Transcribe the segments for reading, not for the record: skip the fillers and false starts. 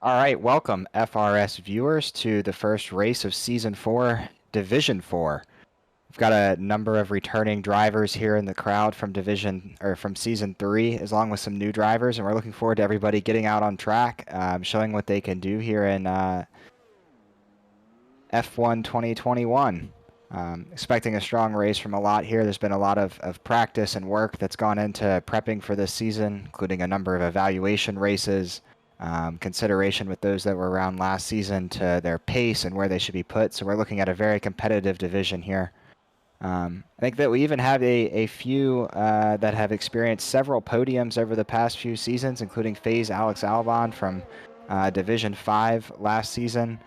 All right, welcome FRS viewers to the first race of Season 4, Division 4. We've got a number of returning drivers here in the crowd from from Season 3, along with some new drivers, and we're looking forward to everybody getting out on track, showing what they can do here in F1 2021. Expecting a strong race from a lot here. There's been a lot of practice and work that's gone into prepping for this season, including a number of evaluation races, consideration with those that were around last season to their pace and where they should be put. So we're looking at a very competitive division here. I think that we even have a few that have experienced several podiums over the past few seasons, including FaZe Alex Albon from Division 5 last season.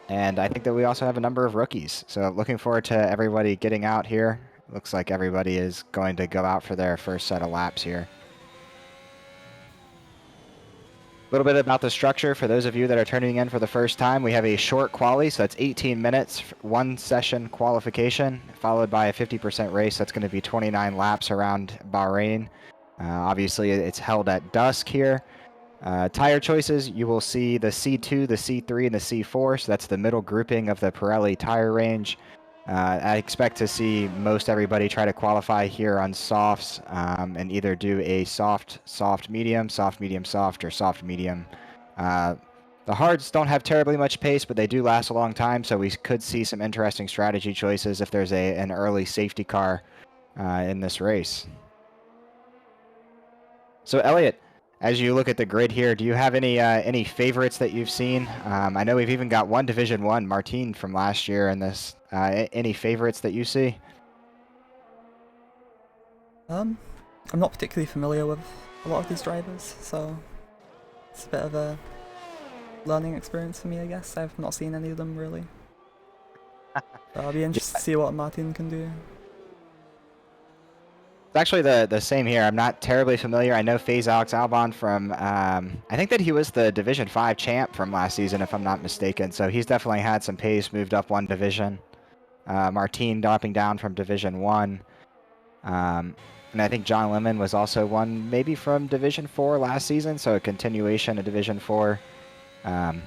And I think that we also have a number of rookies. So looking forward to everybody getting out here. Looks like everybody is going to go out for their first set of laps here. A little bit about the structure for those of you that are turning in for the first time. We have a short quali, so that's 18 minutes, one session qualification, followed by a 50% race. That's going to be 29 laps around Bahrain. Obviously, it's held at dusk here. Tire choices, you will see the C2, the C3, and the C4, so that's the middle grouping of the Pirelli tire range. I expect to see most everybody try to qualify here on softs and either do a soft, medium, soft, or soft, medium. The hards don't have terribly much pace, but they do last a long time, so we could see some interesting strategy choices if there's an early safety car in this race. So, Elliot, as you look at the grid here, do you have any favorites that you've seen? I know we've even got one Division 1, Martin, from last year in this. Any favorites that you see? I'm not particularly familiar with a lot of these drivers, so it's a bit of a learning experience for me, I guess. I've not seen any of them really. So I'll be interested to see what Martin can do. It's actually the same here. I'm not terribly familiar. I know FaZe Alex Albon from, I think that he was the Division 5 champ from last season, if I'm not mistaken. So he's definitely had some pace, moved up one division. Martin dropping down from Division 1. And I think John Lemon was also one maybe from Division 4 last season, so a continuation of Division 4. Done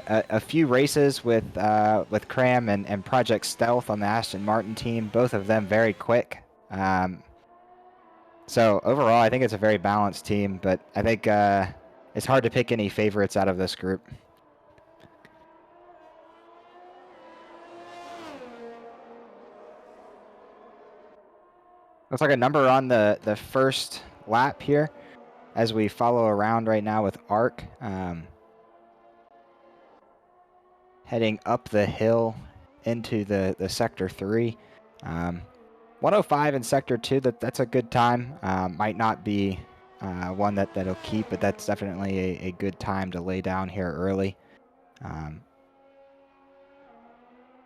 a few races with Cram and Project Stealth on the Aston Martin team, both of them very quick. So overall, I think it's a very balanced team, but I think it's hard to pick any favorites out of this group. Looks like a number on the first lap here as we follow around right now with Arc. Heading up the hill into the Sector 3. 105 in Sector 2, that's a good time. Might not be one that'll keep, but that's definitely a good time to lay down here early.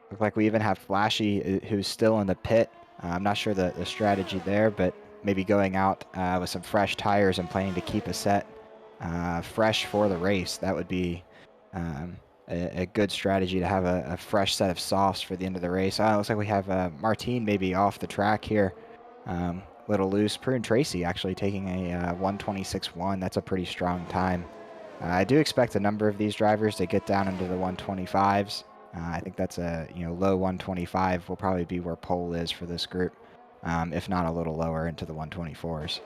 Look like we even have Flashy, who's still in the pit. I'm not sure the strategy there, but maybe going out with some fresh tires and planning to keep a set fresh for the race. That would be a good strategy to have a fresh set of softs for the end of the race. It looks like we have Martin maybe off the track here. Little loose. Prune Tracy actually taking a 126.1. That's a pretty strong time. I do expect a number of these drivers to get down into the 125s. I think that's a low 125 will probably be where pole is for this group, if not a little lower into the 124s.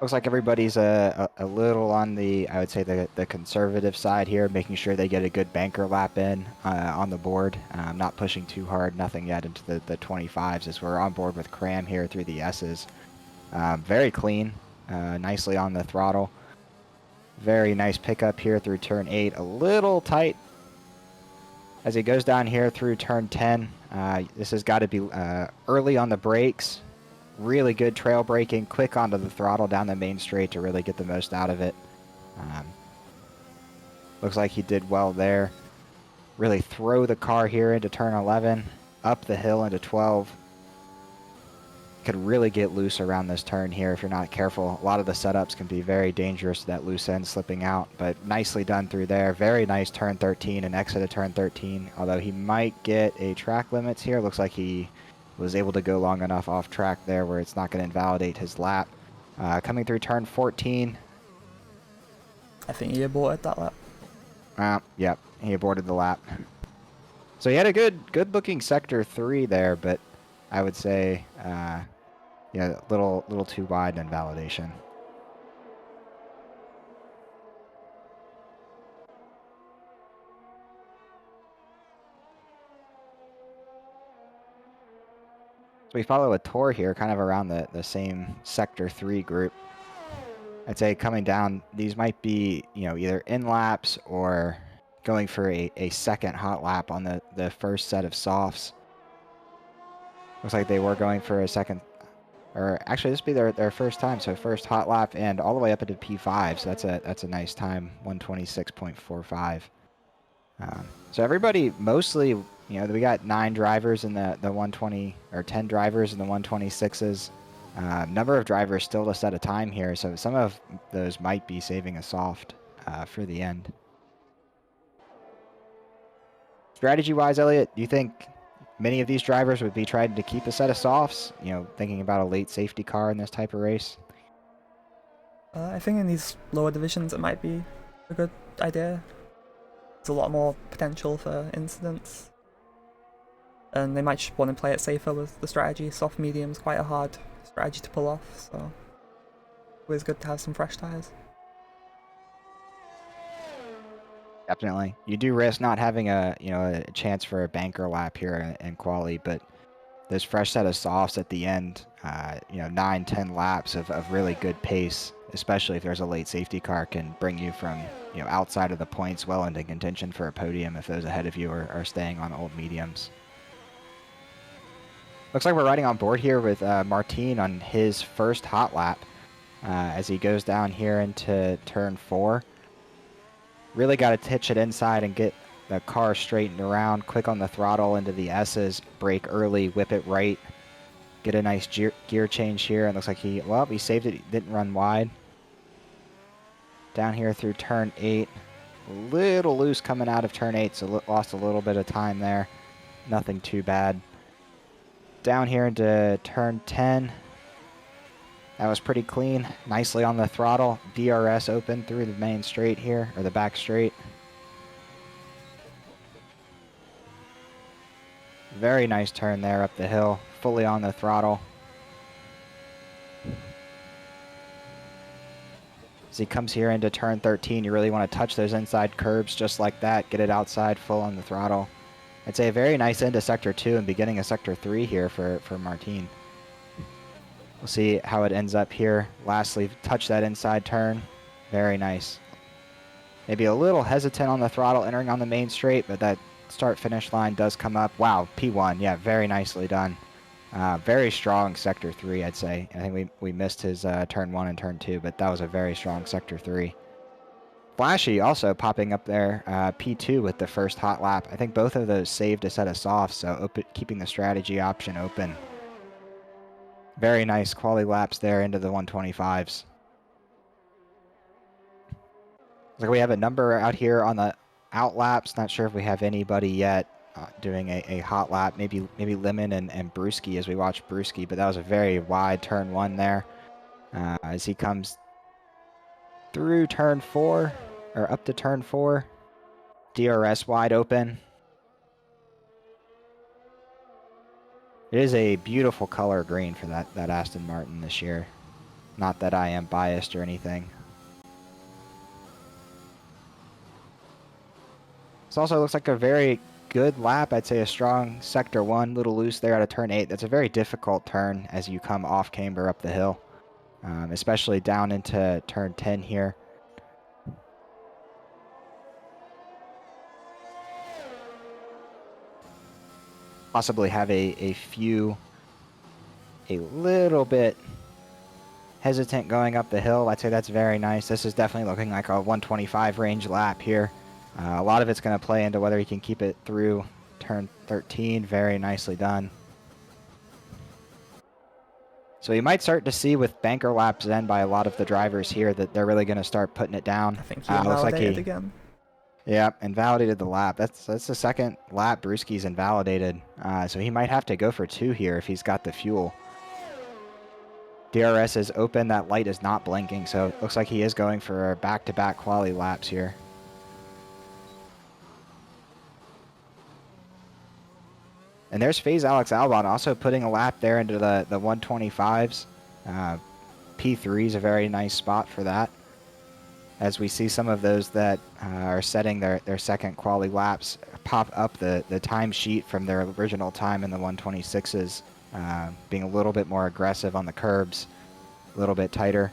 Looks like everybody's a little on the, I would say, the conservative side here, making sure they get a good banker lap in on the board. Not pushing too hard, nothing yet into the 25s as we're on board with Cram here through the S's. Very clean, nicely on the throttle. Very nice pickup here through turn 8. A little tight as he goes down here through turn 10. This has got to be early on the brakes. Really good trail braking, quick onto the throttle down the main straight to really get the most out of it. Looks like he did well there. Really throw the car here into turn 11, up the hill into 12. Could really get loose around this turn here if you're not careful. A lot of the setups can be very dangerous, that loose end slipping out, but nicely done through there. Very nice turn 13 and exit of turn 13, although he might get a track limits here. Looks like he was able to go long enough off track there where it's not going to invalidate his lap. Coming through turn 14. I think he aborted that lap. Yep, he aborted the lap. So he had a good looking sector 3 there, but I would say, yeah, little too wide in validation. So we follow a tour here, kind of around the same sector 3 group. I'd say coming down, these might be, either in laps or going for a second hot lap on the first set of softs. Looks like they were going for a second, or actually this would be their first time, so first hot lap and all the way up into P5, so that's a nice time, 126.45. So everybody mostly, we got 9 drivers in the 120, or 10 drivers in the 126s. Number of drivers still to set a time here, so some of those might be saving a soft for the end. Strategy-wise, Elliot, do you think many of these drivers would be trying to keep a set of softs, thinking about a late safety car in this type of race? I think in these lower divisions it might be a good idea. There's a lot more potential for incidents. And they might just want to play it safer with the strategy. Soft medium is quite a hard strategy to pull off, so always good to have some fresh tires. Definitely. You do risk not having a chance for a banker lap here in quali, but this fresh set of softs at the end, 9-10 laps of really good pace, especially if there's a late safety car, can bring you from outside of the points well into contention for a podium if those ahead of you are staying on old mediums. Looks like we're riding on board here with Martin on his first hot lap as he goes down here into turn 4. Really got to hitch it inside and get the car straightened around, quick on the throttle into the S's, brake early, whip it right, get a nice gear change here, and looks like he saved it, didn't run wide. Down here through turn 8, a little loose coming out of turn 8, so lost a little bit of time there. Nothing too bad. Down here into turn 10, that was pretty clean, nicely on the throttle, DRS open through the main straight here, or the back straight. Very nice turn there up the hill, fully on the throttle. As he comes here into turn 13, you really want to touch those inside curbs just like that, get it outside, full on the throttle. I'd say a very nice end to sector 2 and beginning of sector 3 here for Martin. We'll see how it ends up here. Lastly, touch that inside turn. Very nice. Maybe a little hesitant on the throttle entering on the main straight, but that start-finish line does come up. Wow, P1, yeah, very nicely done. Very strong sector 3, I'd say. I think we missed his turn 1 and turn 2, but that was a very strong sector 3. Flashy also popping up there, P2 with the first hot lap. I think both of those saved a set of softs, so keeping the strategy option open. Very nice quality laps there into the 125s. Looks like we have a number out here on the out laps. Not sure if we have anybody yet doing a hot lap. Maybe Lemon and Brewski as we watch Brewski, but that was a very wide turn 1 there. As he comes through turn 4, or up to turn 4, DRS wide open. It is a beautiful color green for that Aston Martin this year. Not that I am biased or anything. This also looks like a very good lap. I'd say a strong sector 1, little loose there out of turn 8. That's a very difficult turn as you come off camber up the hill, especially down into turn 10 here. Possibly have a little bit hesitant going up the hill. I'd say that's very nice. This is definitely looking like a 125 range lap here. A lot of it's going to play into whether he can keep it through turn 13. Very nicely done. So you might start to see with banker laps in by a lot of the drivers here that they're really going to start putting it down. I think he Looks like invalidated again. Yeah, invalidated the lap. That's the second lap Brewski's invalidated. So he might have to go for 2 here if he's got the fuel. DRS is open. That light is not blinking, so it looks like he is going for back-to-back quali laps here. And there's FaZe Alex Albon also putting a lap there into the 125s. P3 is a very nice spot for that. As we see some of those that are setting their second quali laps pop up the timesheet from their original time in the 126s, being a little bit more aggressive on the curbs, a little bit tighter.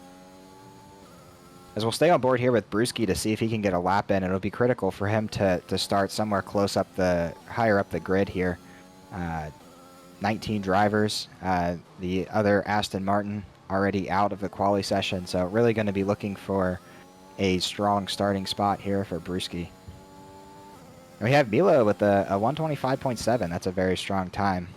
As we'll stay on board here with Brewski to see if he can get a lap in. It'll be critical for him to start somewhere close up higher up the grid here. 19 drivers, the other Aston Martin already out of the quali session, so really going to be looking for a strong starting spot here for Brewski. And we have Milo with a 125.7. That's a very strong time.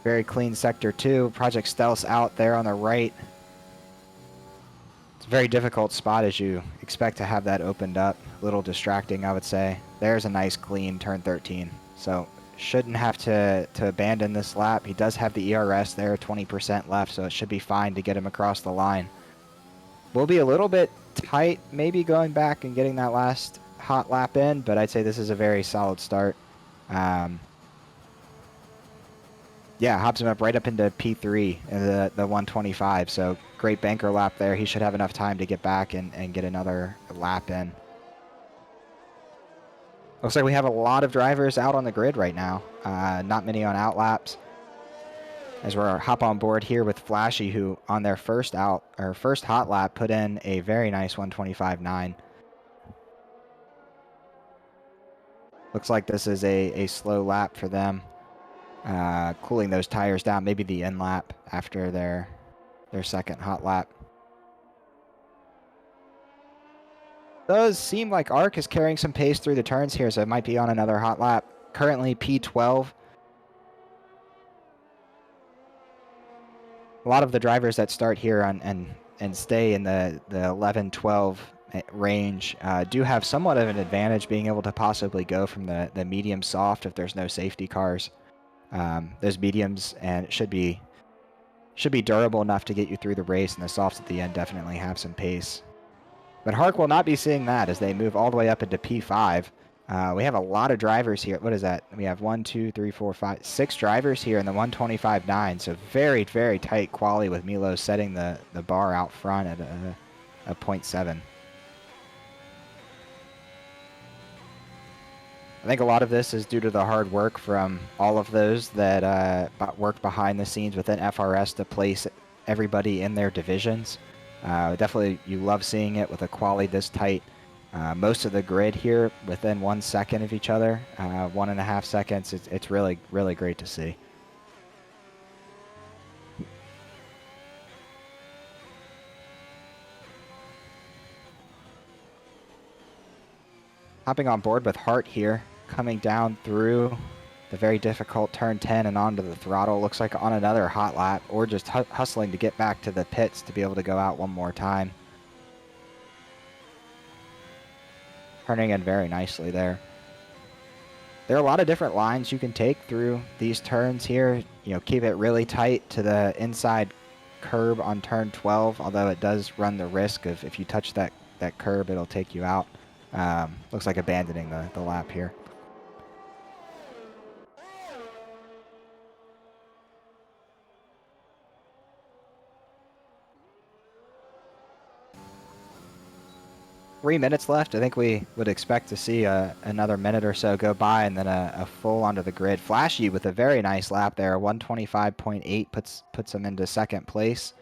Very clean sector 2. Project Stealth out there on the right. It's a very difficult spot as you expect to have that opened up. A little distracting, I would say. There's a nice clean turn 13. So shouldn't have to abandon this lap. He does have the ERS there, 20% left, so it should be fine to get him across the line. Will be a little bit tight, maybe going back and getting that last hot lap in, but I'd say this is a very solid start. Yeah, hops him up right up into P3 in the 125, so great banker lap there. He should have enough time to get back and get another lap in. Looks like we have a lot of drivers out on the grid right now. Not many on out laps. As we're hop on board here with Flashy, who on their first hot lap put in a very nice 125.9. Looks like this is a slow lap for them. Cooling those tires down, maybe the end lap after their second hot lap. Does seem like Arc is carrying some pace through the turns here, so it might be on another hot lap. Currently P12. A lot of the drivers that start here and stay in the 11-12 range do have somewhat of an advantage being able to possibly go from the medium soft if there's no safety cars. Those mediums and it should be durable enough to get you through the race, and the softs at the end definitely have some pace. But Hark will not be seeing that as they move all the way up into P5. We have a lot of drivers here. What is that? We have 1, 2, 3, 4, 5, 6 drivers here in the 125.9. So very, very tight quali with Milo setting the bar out front at a 0.7. I think a lot of this is due to the hard work from all of those that worked behind the scenes within FRS to place everybody in their divisions. Definitely, you love seeing it with a quali this tight. Most of the grid here within 1 second of each other, 1.5 seconds. It's really, really great to see. Hopping on board with Hart here, coming down through the very difficult turn 10 and onto the throttle. Looks like on another hot lap, or just hustling to get back to the pits to be able to go out one more time. Turning in very nicely there. There are a lot of different lines you can take through these turns here. You know, keep it really tight to the inside curb on turn 12, although it does run the risk of if you touch that curb, it'll take you out. Looks like abandoning the lap here. 3 minutes left. I think we would expect to see another minute or so go by, and then a full onto the grid. Flashy with a very nice lap there. 125.8 puts him into second place.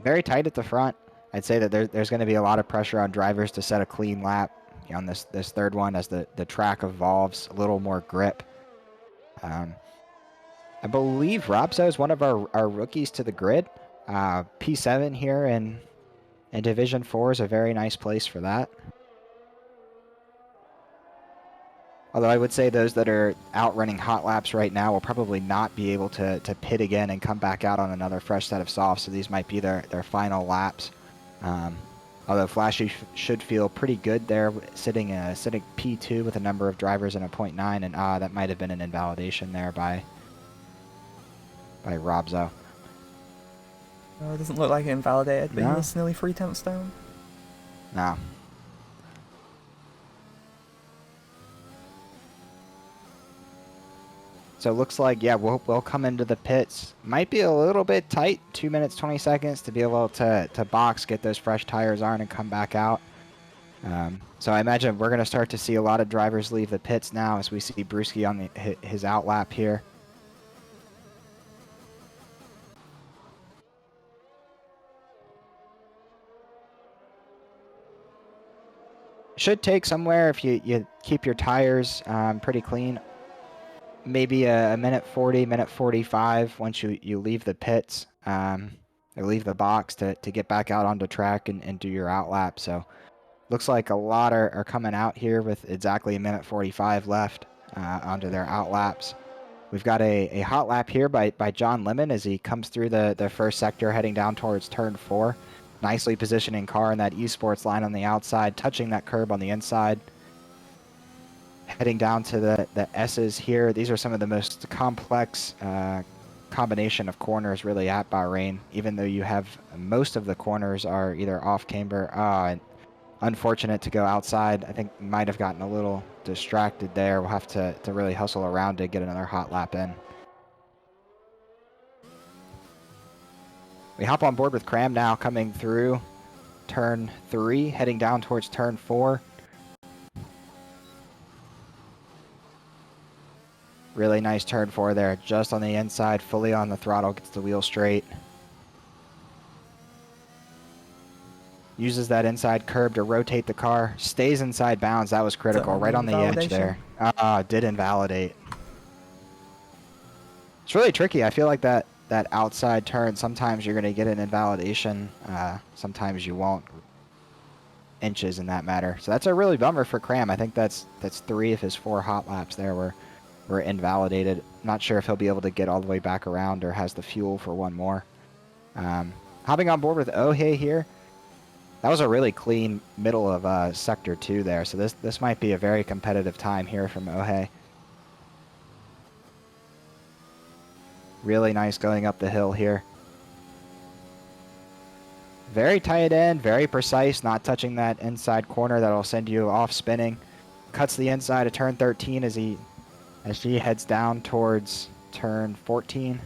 Very tight at the front. I'd say that there's going to be a lot of pressure on drivers to set a clean lap on this third one as the track evolves, a little more grip. I believe Robso is one of our rookies to the grid. P7 here in Division 4 is a very nice place for that. Although I would say those that are out running hot laps right now will probably not be able to pit again and come back out on another fresh set of softs, so these might be their final laps. Although Flashy should feel pretty good there, sitting P2 with a number of drivers in a 0.9, and that might have been an invalidation there by Robzo. No, it doesn't look like it invalidated, but No? he was nearly 3/10 down. No. So it looks like, yeah, we'll come into the pits. Might be a little bit tight, 2 minutes, 20 seconds to be able to box, get those fresh tires on, and come back out. So I imagine we're going to start to see a lot of drivers leave the pits now as we see Brewski on his out lap here. Should take somewhere, if you keep your tires pretty clean, maybe a minute 40, minute 45 once you leave the pits, or leave the box to get back out onto track and do your out lap. So looks like a lot are coming out here with exactly a minute 45 left onto their out laps. We've got a hot lap here by John Lemon as he comes through the first sector heading down towards turn 4. Nicely positioning car in that esports line on the outside, touching that curb on the inside. Heading down to the S's here. These are some of the most complex combination of corners really at Bahrain, even though you have most of the corners are either off camber. And unfortunate to go outside. I think might have gotten a little distracted there. We'll have to really hustle around to get another hot lap in. We hop on board with Cram now, coming through turn 3, heading down towards turn 4. Really nice turn 4 there, just on the inside, fully on the throttle, gets the wheel straight. Uses that inside curb to rotate the car, stays inside bounds. That was critical, right on the edge there. Did invalidate. It's really tricky. I feel like that outside turn, sometimes you're going to get an invalidation, sometimes you won't. Inches in that matter. So that's a really bummer for Cram. I think that's 3 of his 4 hot laps there were invalidated. Not sure if he'll be able to get all the way back around or has the fuel for one more. Hopping on board with Ohe here. That was a really clean middle of sector 2 there. So this might be a very competitive time here from Ohe. Really nice going up the hill here. Very tight end, very precise, not touching that inside corner that'll send you off spinning. Cuts the inside of turn 13 as she heads down towards turn 14.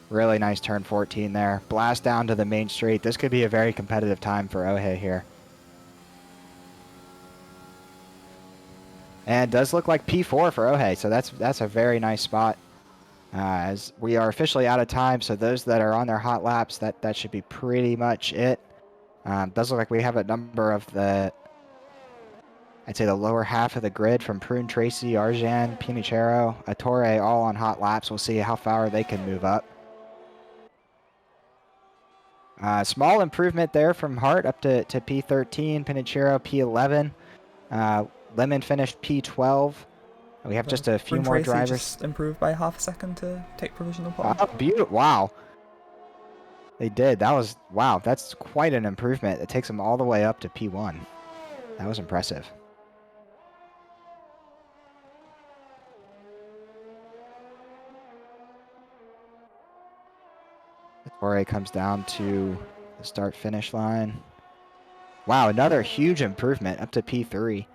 Really nice turn 14 there. Blast down to the main straight. This could be a very competitive time for Ohe here. And it does look like P4 for Ohe, so that's a very nice spot. As we are officially out of time, so those that are on their hot laps, that should be pretty much it. Does look like we have a number of I'd say the lower half of the grid from Prune, Tracy, Arjan, Pinachero, Attore, all on hot laps. We'll see how far they can move up. Small improvement there from Hart up to P13, Pinachero P11, Lemon finished P12. We have just a few more Tracy drivers. Just improved by half a second to take provisional pole. Beautiful! Wow, they did. That was wow. That's quite an improvement. It takes them all the way up to P1. That was impressive. Torre comes down to the start-finish line. Wow, another huge improvement up to P3.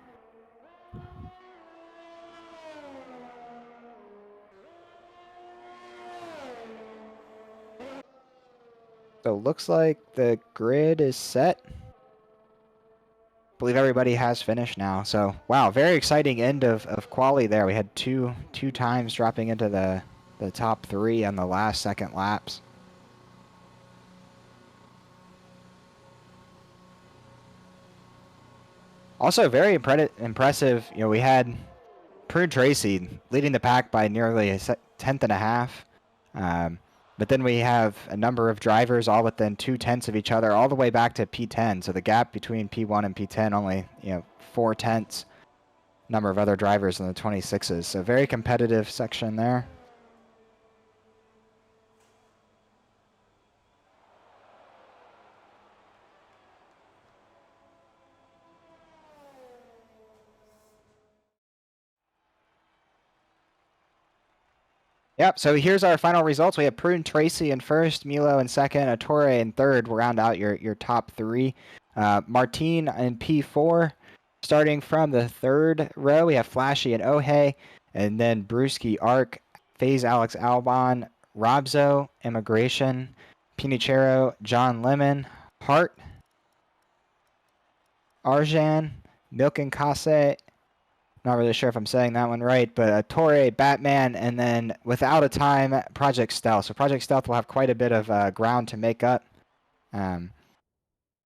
So looks like the grid is set. Believe everybody has finished now. So wow, very exciting end of quali there. We had two times dropping into the top 3 on the last second laps. Also very impressive. You know, we had Prue Tracy leading the pack by nearly a tenth and a half. But then we have a number of drivers all within 0.2 of each other, all the way back to P10. So the gap between P1 and P10 only, 0.4. Number of other drivers in the 26s. So very competitive section there. Yep, so here's our final results. We have Prune Tracy in first, Milo in second, Attore in third. We'll round out your top 3. Martine in P4. Starting from the third row, we have Flashy and Ohe, and then Brewski Arc, FaZe Alex Albon, Robzo, Immigration, Pinichero, John Lemon, Hart, Arjan, Milk and Kase, not really sure if I'm saying that one right, but Torre, Batman, and then without a time, Project Stealth. So Project Stealth will have quite a bit of ground to make up.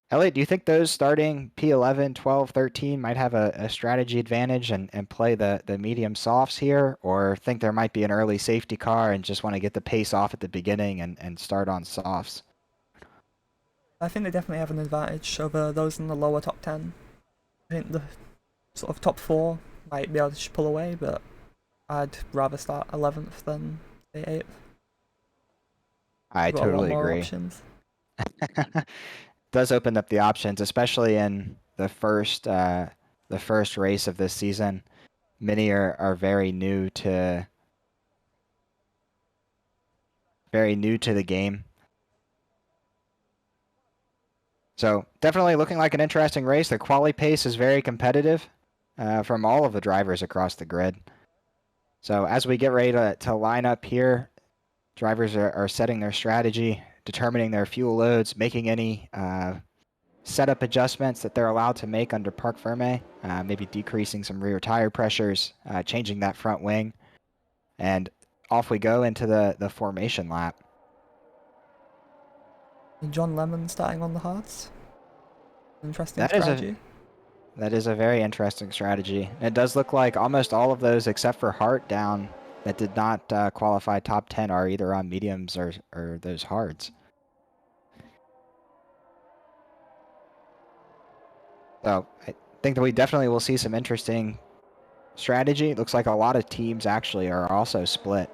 Elliot, do you think those starting P11, 12, 13 might have a strategy advantage and play the medium softs here? Or think there might be an early safety car and just want to get the pace off at the beginning and start on softs? I think they definitely have an advantage over those in the lower top 10. I think the sort of top 4 might be able to just pull away, but I'd rather start 11th than say 8th. I Got a lot totally more agree. options. Does open up the options, especially in the first race of this season. Many are very new to the game. So definitely looking like an interesting race. The quali pace is very competitive from all of the drivers across the grid. So as we get ready to line up here, drivers are setting their strategy, determining their fuel loads, making any setup adjustments that they're allowed to make under Parc Ferme, maybe decreasing some rear tire pressures, changing that front wing, and off we go into the formation lap. And John Lemon starting on the hards. Interesting That is strategy. a very interesting strategy. It does look like almost all of those, except for Hart down, that did not qualify top 10 are either on mediums or those hards. So I think that we definitely will see some interesting strategy. It looks like a lot of teams actually are also split.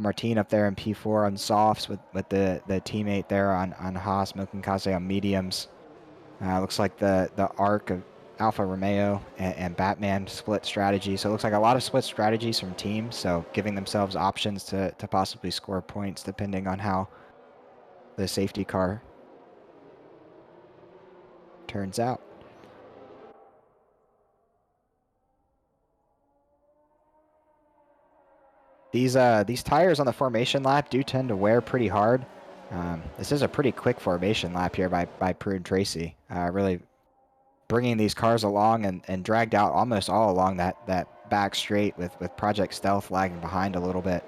Martine up there in P4 on softs with the teammate there on Haas, Milking Kase on mediums. Looks like the arc of Alfa Romeo and Batman split strategy. So it looks like a lot of split strategies from teams. So giving themselves options to possibly score points depending on how the safety car turns out. These tires on the formation lap do tend to wear pretty hard. This is a pretty quick formation lap here by Prune Tracy. Really bringing these cars along and dragged out almost all along that back straight with Project Stealth lagging behind a little bit.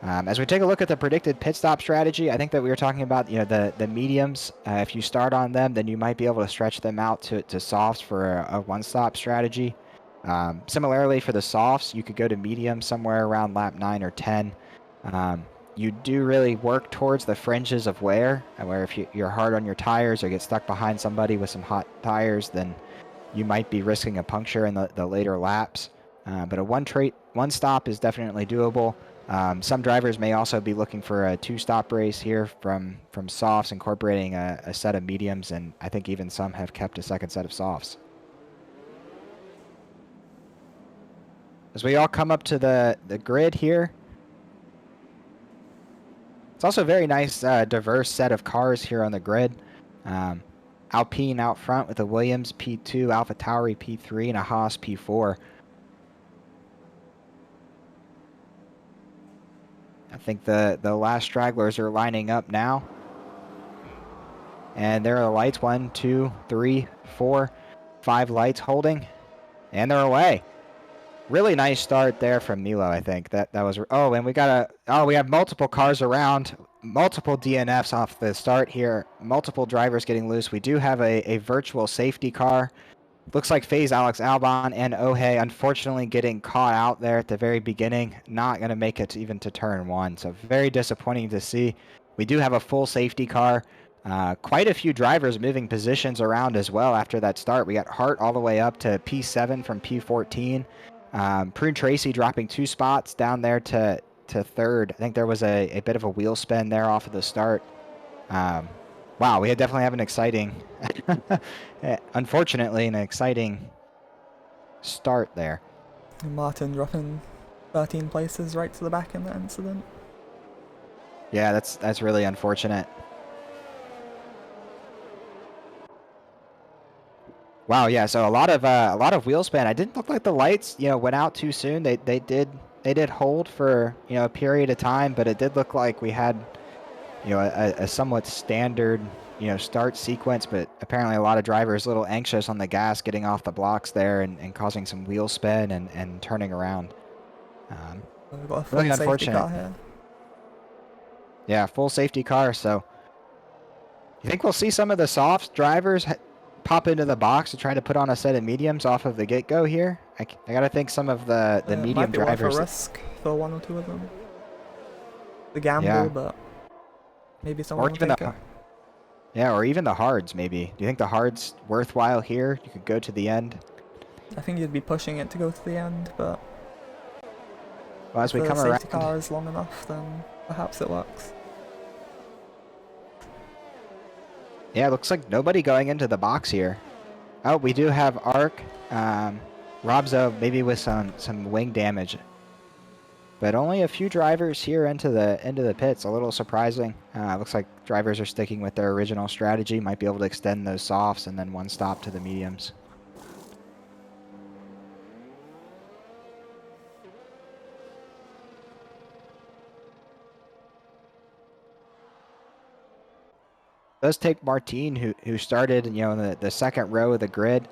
As we take a look at the predicted pit stop strategy, I think that we were talking about the mediums. If you start on them, then you might be able to stretch them out to softs for a one-stop strategy. Similarly, for the softs, you could go to medium somewhere around lap 9 or 10. You do really work towards the fringes of wear, where if you're hard on your tires or get stuck behind somebody with some hot tires, then you might be risking a puncture in the later laps. But a one stop is definitely doable. Some drivers may also be looking for a two-stop race here from softs, incorporating a set of mediums, and I think even some have kept a second set of softs. As we all come up to the grid here, it's also a very nice, diverse set of cars here on the grid. Alpine out front with a Williams P2, Alpha Tauri P3, and a Haas P4. I think the last stragglers are lining up now. And there are the lights. 1, 2, 3, 4, 5 lights holding. And they're away. Really nice start there from Milo, I think. That was... Oh, and we have multiple cars around. Multiple DNFs off the start here. Multiple drivers getting loose. We do have a virtual safety car. Looks like FaZe, Alex Albon, and Ohe unfortunately getting caught out there at the very beginning. Not going to make it even to turn 1. So very disappointing to see. We do have a full safety car. Quite a few drivers moving positions around as well after that start. We got Hart all the way up to P7 from P14. Prune Tracy dropping 2 spots down there to 3rd. I think there was a bit of a wheel spin there off of the start. Wow, we definitely have an exciting, unfortunately, an exciting start there. And Martin dropping 13 places right to the back in that incident. Yeah, that's really unfortunate. Wow, yeah. So a lot of wheel spin. I didn't look like the lights, went out too soon. They did hold for a period of time, but it did look like we had a somewhat standard start sequence. But apparently a lot of drivers a little anxious on the gas, getting off the blocks there and causing some wheel spin and turning around. We've got a full Really safety unfortunate. car here. Yeah, full safety car. So you think we'll see some of the soft drivers pop into the box to try to put on a set of mediums off of the get-go here? I gotta think some of the medium might be drivers. Worth a risk for 1 or 2 of them. The gamble, Yeah. but maybe someone will take it. Yeah, or even the hards maybe. Do you think the hards worthwhile here? You could go to the end. I think you'd be pushing it to go to the end, but Well, as if we the come safety around, car is long enough, then perhaps it works. yeah, it looks like nobody going into the box here. Oh, we do have Arc, Robzo maybe with some wing damage, but only a few drivers here into the pits. A little surprising. Looks like drivers are sticking with their original strategy. Might be able to extend those softs and then 1 stop to the mediums. Does take Martin, who started, in the second row of the grid,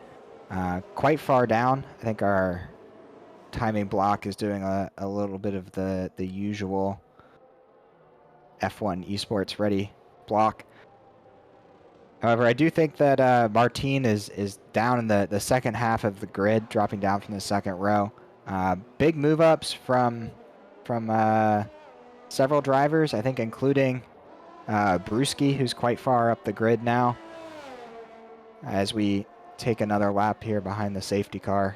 quite far down. I think our timing block is doing a little bit of the usual F1 esports ready block. However, I do think that Martin is down in the second half of the grid, dropping down from the second row. Big move ups from several drivers, I think, including Brewski, who's quite far up the grid now, as we take another lap here behind the safety car.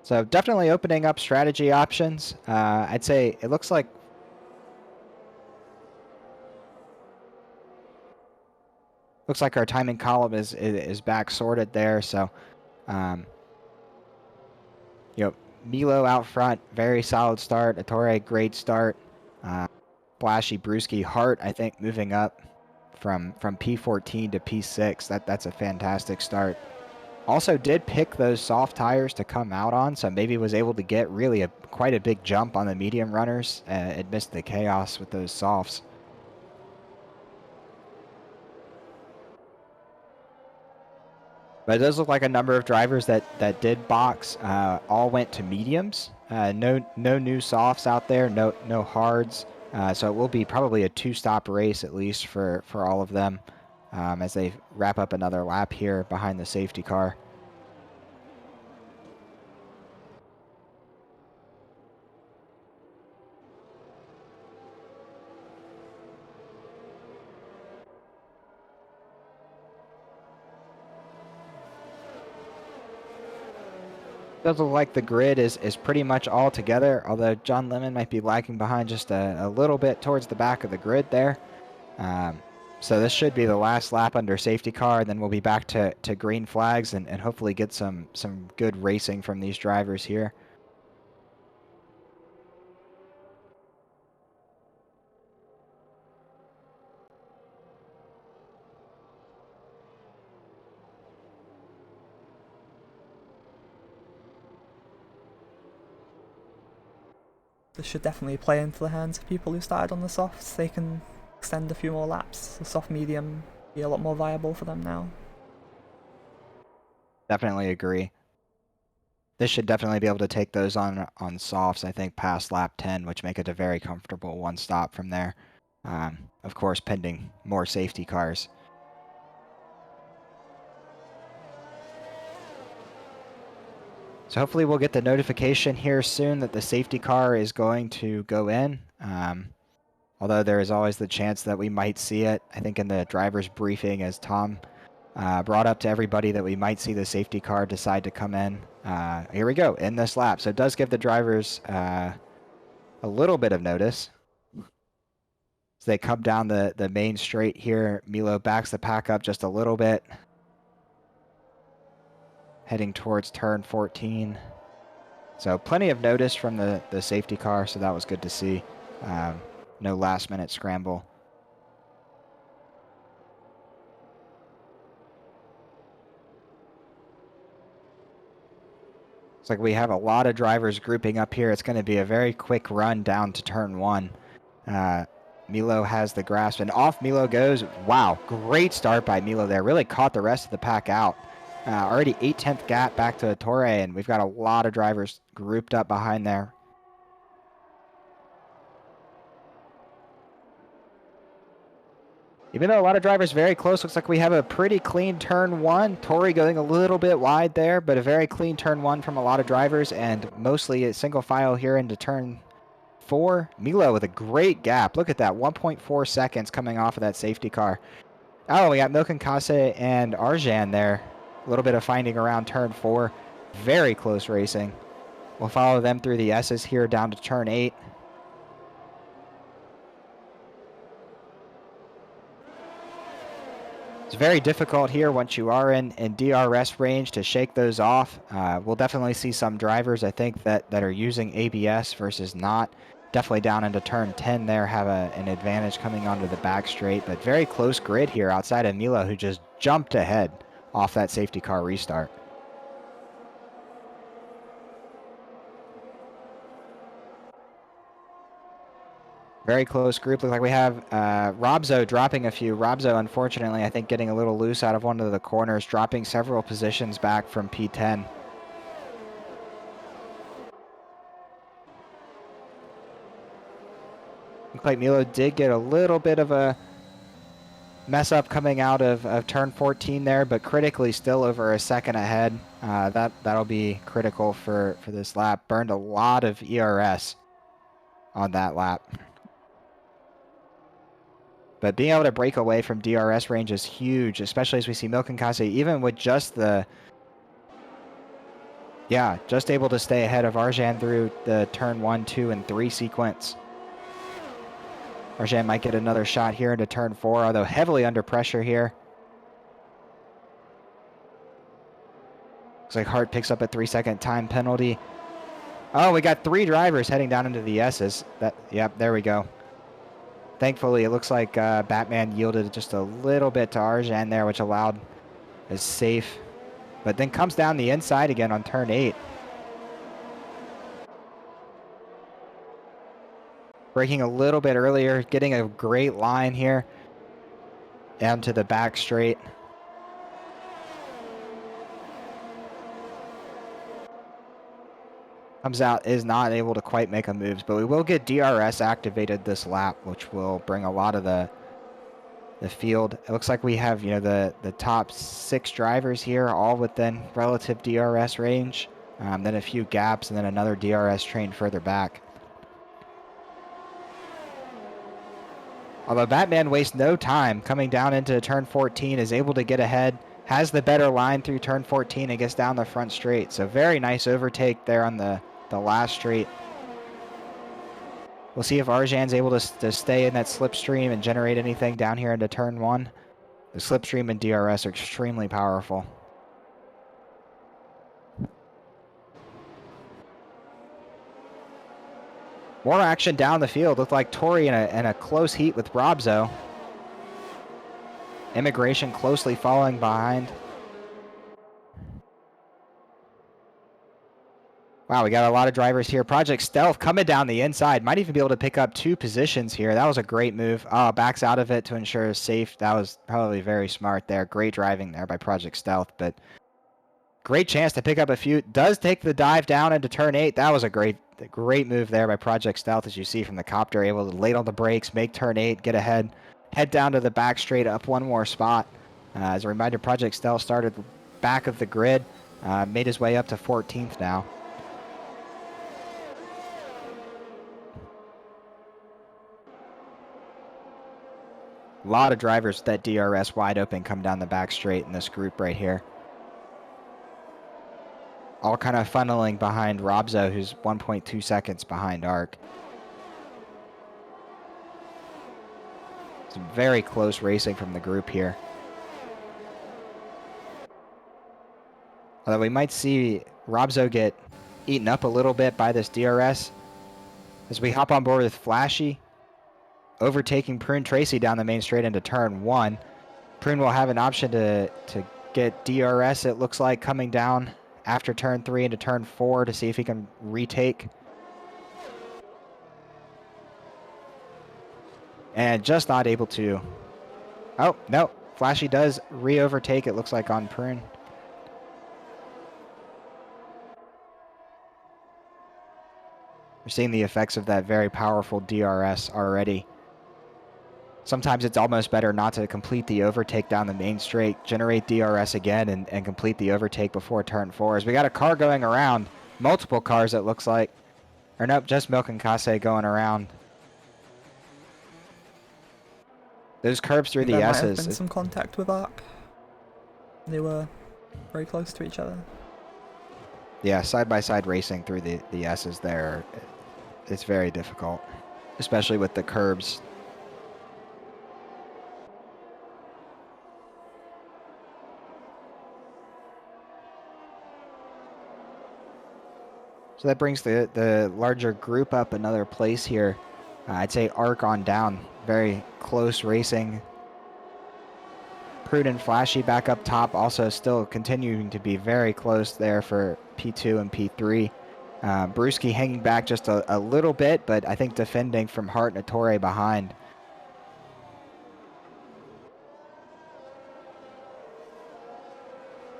So definitely opening up strategy options. I'd say it looks like our timing column is back sorted there. So, Milo out front, very solid start. Ettore, great start. Blashy, Brewski, Hart, I think moving up from P14 to P6. That's a fantastic start. Also did pick those soft tires to come out on, so maybe was able to get really quite a big jump on the medium runners. It missed the chaos with those softs. But it does look like a number of drivers that did box all went to mediums. No new softs out there, no hards. So it will be probably a 2-stop race at least for all of them as they wrap up another lap here behind the safety car. Does look like the grid is pretty much all together, although John Lemon might be lagging behind just a little bit towards the back of the grid there. So this should be the last lap under safety car, and then we'll be back to green flags and hopefully get some good racing from these drivers here. this should definitely play into the hands of people who started on the softs. They can extend a few more laps. The soft medium be a lot more viable for them now. Definitely agree. This should definitely be able to take those on softs, I think, past lap 10, which make it a very comfortable one stop from there. Of course, pending more safety cars. So hopefully we'll get the notification here soon that the safety car is going to go in. Although there is always the chance that we might see it. I think in the driver's briefing, as Tom brought up to everybody, that we might see the safety car decide to come in. Here we go, in this lap. So it does give the drivers a little bit of notice. So they come down the main straight here. Milo backs the pack up just a little bit, heading towards turn 14. So plenty of notice from the safety car, so that was good to see. No last minute scramble. Looks like we have a lot of drivers grouping up here. It's going to be a very quick run down to turn 1. Milo has the grasp, and off Milo goes. Wow, great start by Milo there. Really caught the rest of the pack out. Already 8/10 gap back to Torre, and we've got a lot of drivers grouped up behind there. Even though a lot of drivers very close, looks like we have a pretty clean turn 1. Torre going a little bit wide there, but a very clean turn 1 from a lot of drivers, and mostly a single file here into turn 4. Milo with a great gap. Look at that, 1.4 seconds coming off of that safety car. Oh, we got Milken Kase and Arjan there. A little bit of finding around turn 4. Very close racing. We'll follow them through the S's here down to turn 8. It's very difficult here once you are in DRS range to shake those off. We'll definitely see some drivers, I think, that are using ABS versus not. Definitely down into turn 10 there, have an advantage coming onto the back straight, but very close grid here outside of Milo, who just jumped ahead off that safety car restart. Very close group. Looks like we have Robzo dropping a few. Robzo, unfortunately, I think getting a little loose out of one of the corners, dropping several positions back from P10. Looks like Milo did get a little bit of a mess up coming out of turn 14 there, but critically still over a second ahead. That'll be critical for this lap. Burned a lot of ERS on that lap. But being able to break away from DRS range is huge, especially as we see Milken Kase, even with just the... Yeah, just able to stay ahead of Arjan through the turn 1, 2, and 3 sequence. Arjan might get another shot here into turn 4, although heavily under pressure here. Looks like Hart picks up a 3-second time penalty. Oh, we got 3 drivers heading down into the S's. Yep, there we go. Thankfully, it looks like Batman yielded just a little bit to Arjan there, which allowed is safe. But then comes down the inside again on turn 8. Braking a little bit earlier, getting a great line here down to the back straight. Comes out, is not able to quite make a move, but we will get DRS activated this lap, which will bring a lot of the field. It looks like we have, the top 6 drivers here, all within relative DRS range. Then a few gaps, and then another DRS train further back. Although Batman wastes no time coming down into turn 14, is able to get ahead, has the better line through turn 14, and gets down the front straight. So very nice overtake there on the last straight. We'll see if Arjan's able to stay in that slipstream and generate anything down here into turn 1. The slipstream and DRS are extremely powerful. More action down the field. Looked like Torre in a close heat with Robzo. Immigration closely following behind. Wow, we got a lot of drivers here. Project Stealth coming down the inside. Might even be able to pick up 2 positions here. That was a great move. Oh, backs out of it to ensure safe. That was probably very smart there. Great driving there by Project Stealth, but great chance to pick up a few. Does take the dive down into turn 8. That was a great move there by Project Stealth, as you see from the copter. Able to lay on the brakes, make turn 8, get ahead, head down to the back straight, up one more spot. As a reminder, Project Stealth started back of the grid, made his way up to 14th now. A lot of drivers that DRS wide open come down the back straight in this group right here. All kind of funneling behind Robzo, who's 1.2 seconds behind Arc. Some very close racing from the group here. Although we might see Robzo get eaten up a little bit by this DRS. As we hop on board with Flashy, overtaking Prune Tracy down the main straight into turn 1. Prune will have an option to get DRS, it looks like, coming down after turn 3 into turn 4 to see if he can retake. And just not able to. Oh, no. Flashy does re-overtake, it looks like, on Prune. We're seeing the effects of that very powerful DRS already. Sometimes it's almost better not to complete the overtake down the main straight, generate DRS again, and complete the overtake before turn 4. As we got a car going around, multiple cars it looks like. Or nope, just Milk and Kase going around. Those curbs through the There might S's. have been some contact with Arc. They were very close to each other. Yeah, side-by-side racing through the S's there. It's very difficult, especially with the curbs. So that brings the larger group up another place here. I'd say Arc on down. Very close racing. Prudent Flashy back up top, also still continuing to be very close there for P2 and P3. Brewski hanging back just a little bit, but I think defending from Hart and Ettore behind.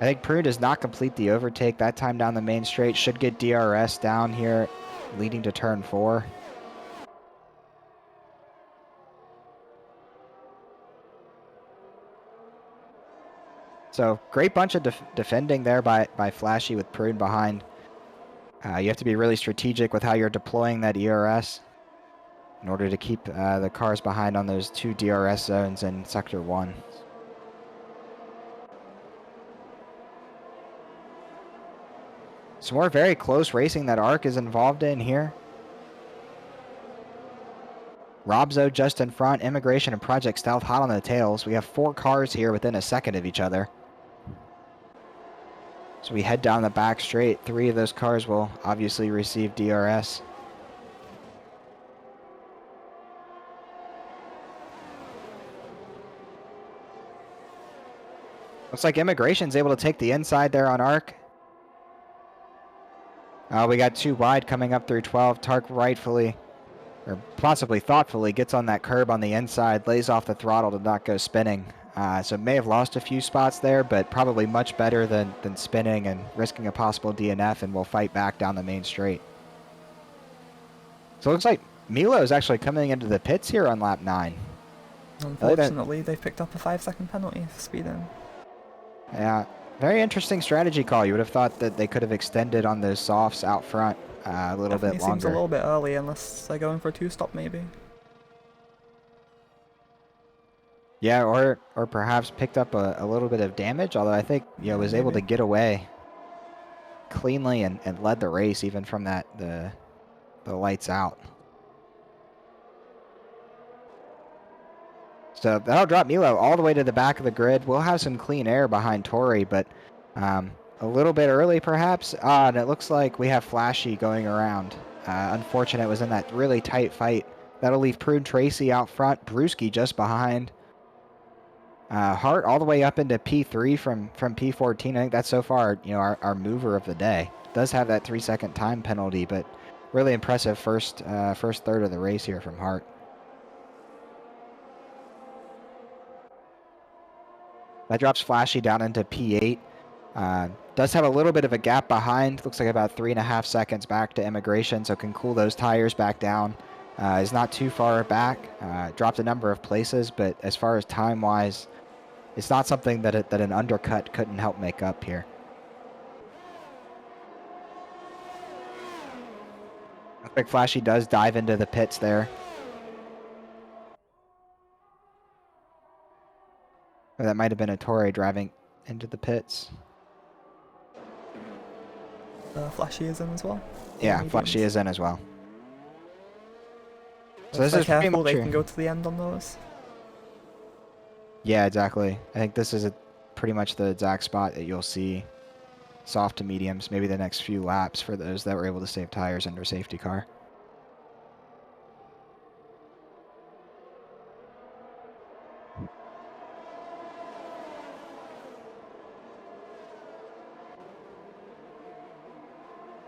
I think Prune does not complete the overtake that time down the main straight. Should get DRS down here, leading to turn 4. So great bunch of defending there by Flashy with Prune behind. You have to be really strategic with how you're deploying that ERS in order to keep the cars behind on those 2 DRS zones in Sector 1. Some more very close racing that Arc is involved in here. Robzo just in front, Immigration and Project Stealth hot on the tails. We have 4 cars here within a second of each other. So we head down the back straight. 3 of those cars will obviously receive DRS. Looks like Immigration's able to take the inside there on Arc. We got 2 wide coming up through 12. Tark rightfully, or possibly thoughtfully, gets on that curb on the inside, lays off the throttle to not go spinning. So may have lost a few spots there, but probably much better than spinning and risking a possible DNF, and will fight back down the main straight. So it looks like Milo is actually coming into the pits here on lap 9. Unfortunately, they've picked up a 5-second penalty for speeding. Yeah, very interesting strategy call. You would have thought that they could have extended on those softs out front a little bit longer. Seems a little bit early, unless they're going for a 2-stop maybe. Yeah, or perhaps picked up a little bit of damage, although I think was able to get away cleanly and led the race even from that the lights out. So that'll drop Milo all the way to the back of the grid. We'll have some clean air behind Tori, but a little bit early perhaps. And it looks like we have Flashy going around. Unfortunate, it was in that really tight fight. That'll leave Prune Tracy out front, Brewski just behind. Hart all the way up into P3 from P14. I think that's so far our mover of the day. does have that 3-second time penalty, but really impressive first third of the race here from Hart. That drops Flashy down into P8. Does have a little bit of a gap behind. Looks like about 3.5 seconds back to immigration, so can cool those tires back down. Is not too far back. Dropped a number of places, but as far as time-wise, it's not something that an undercut couldn't help make up here. Looks like Flashy does dive into the pits there. Or that might have been a Torre driving into the pits. Flashy is in as well. Yeah, Flashy is in as well. So If this they're is pretty careful, much they can go to the end on those. Yeah, exactly. I think this is pretty much the exact spot that you'll see soft to mediums, maybe the next few laps for those that were able to save tires under safety car.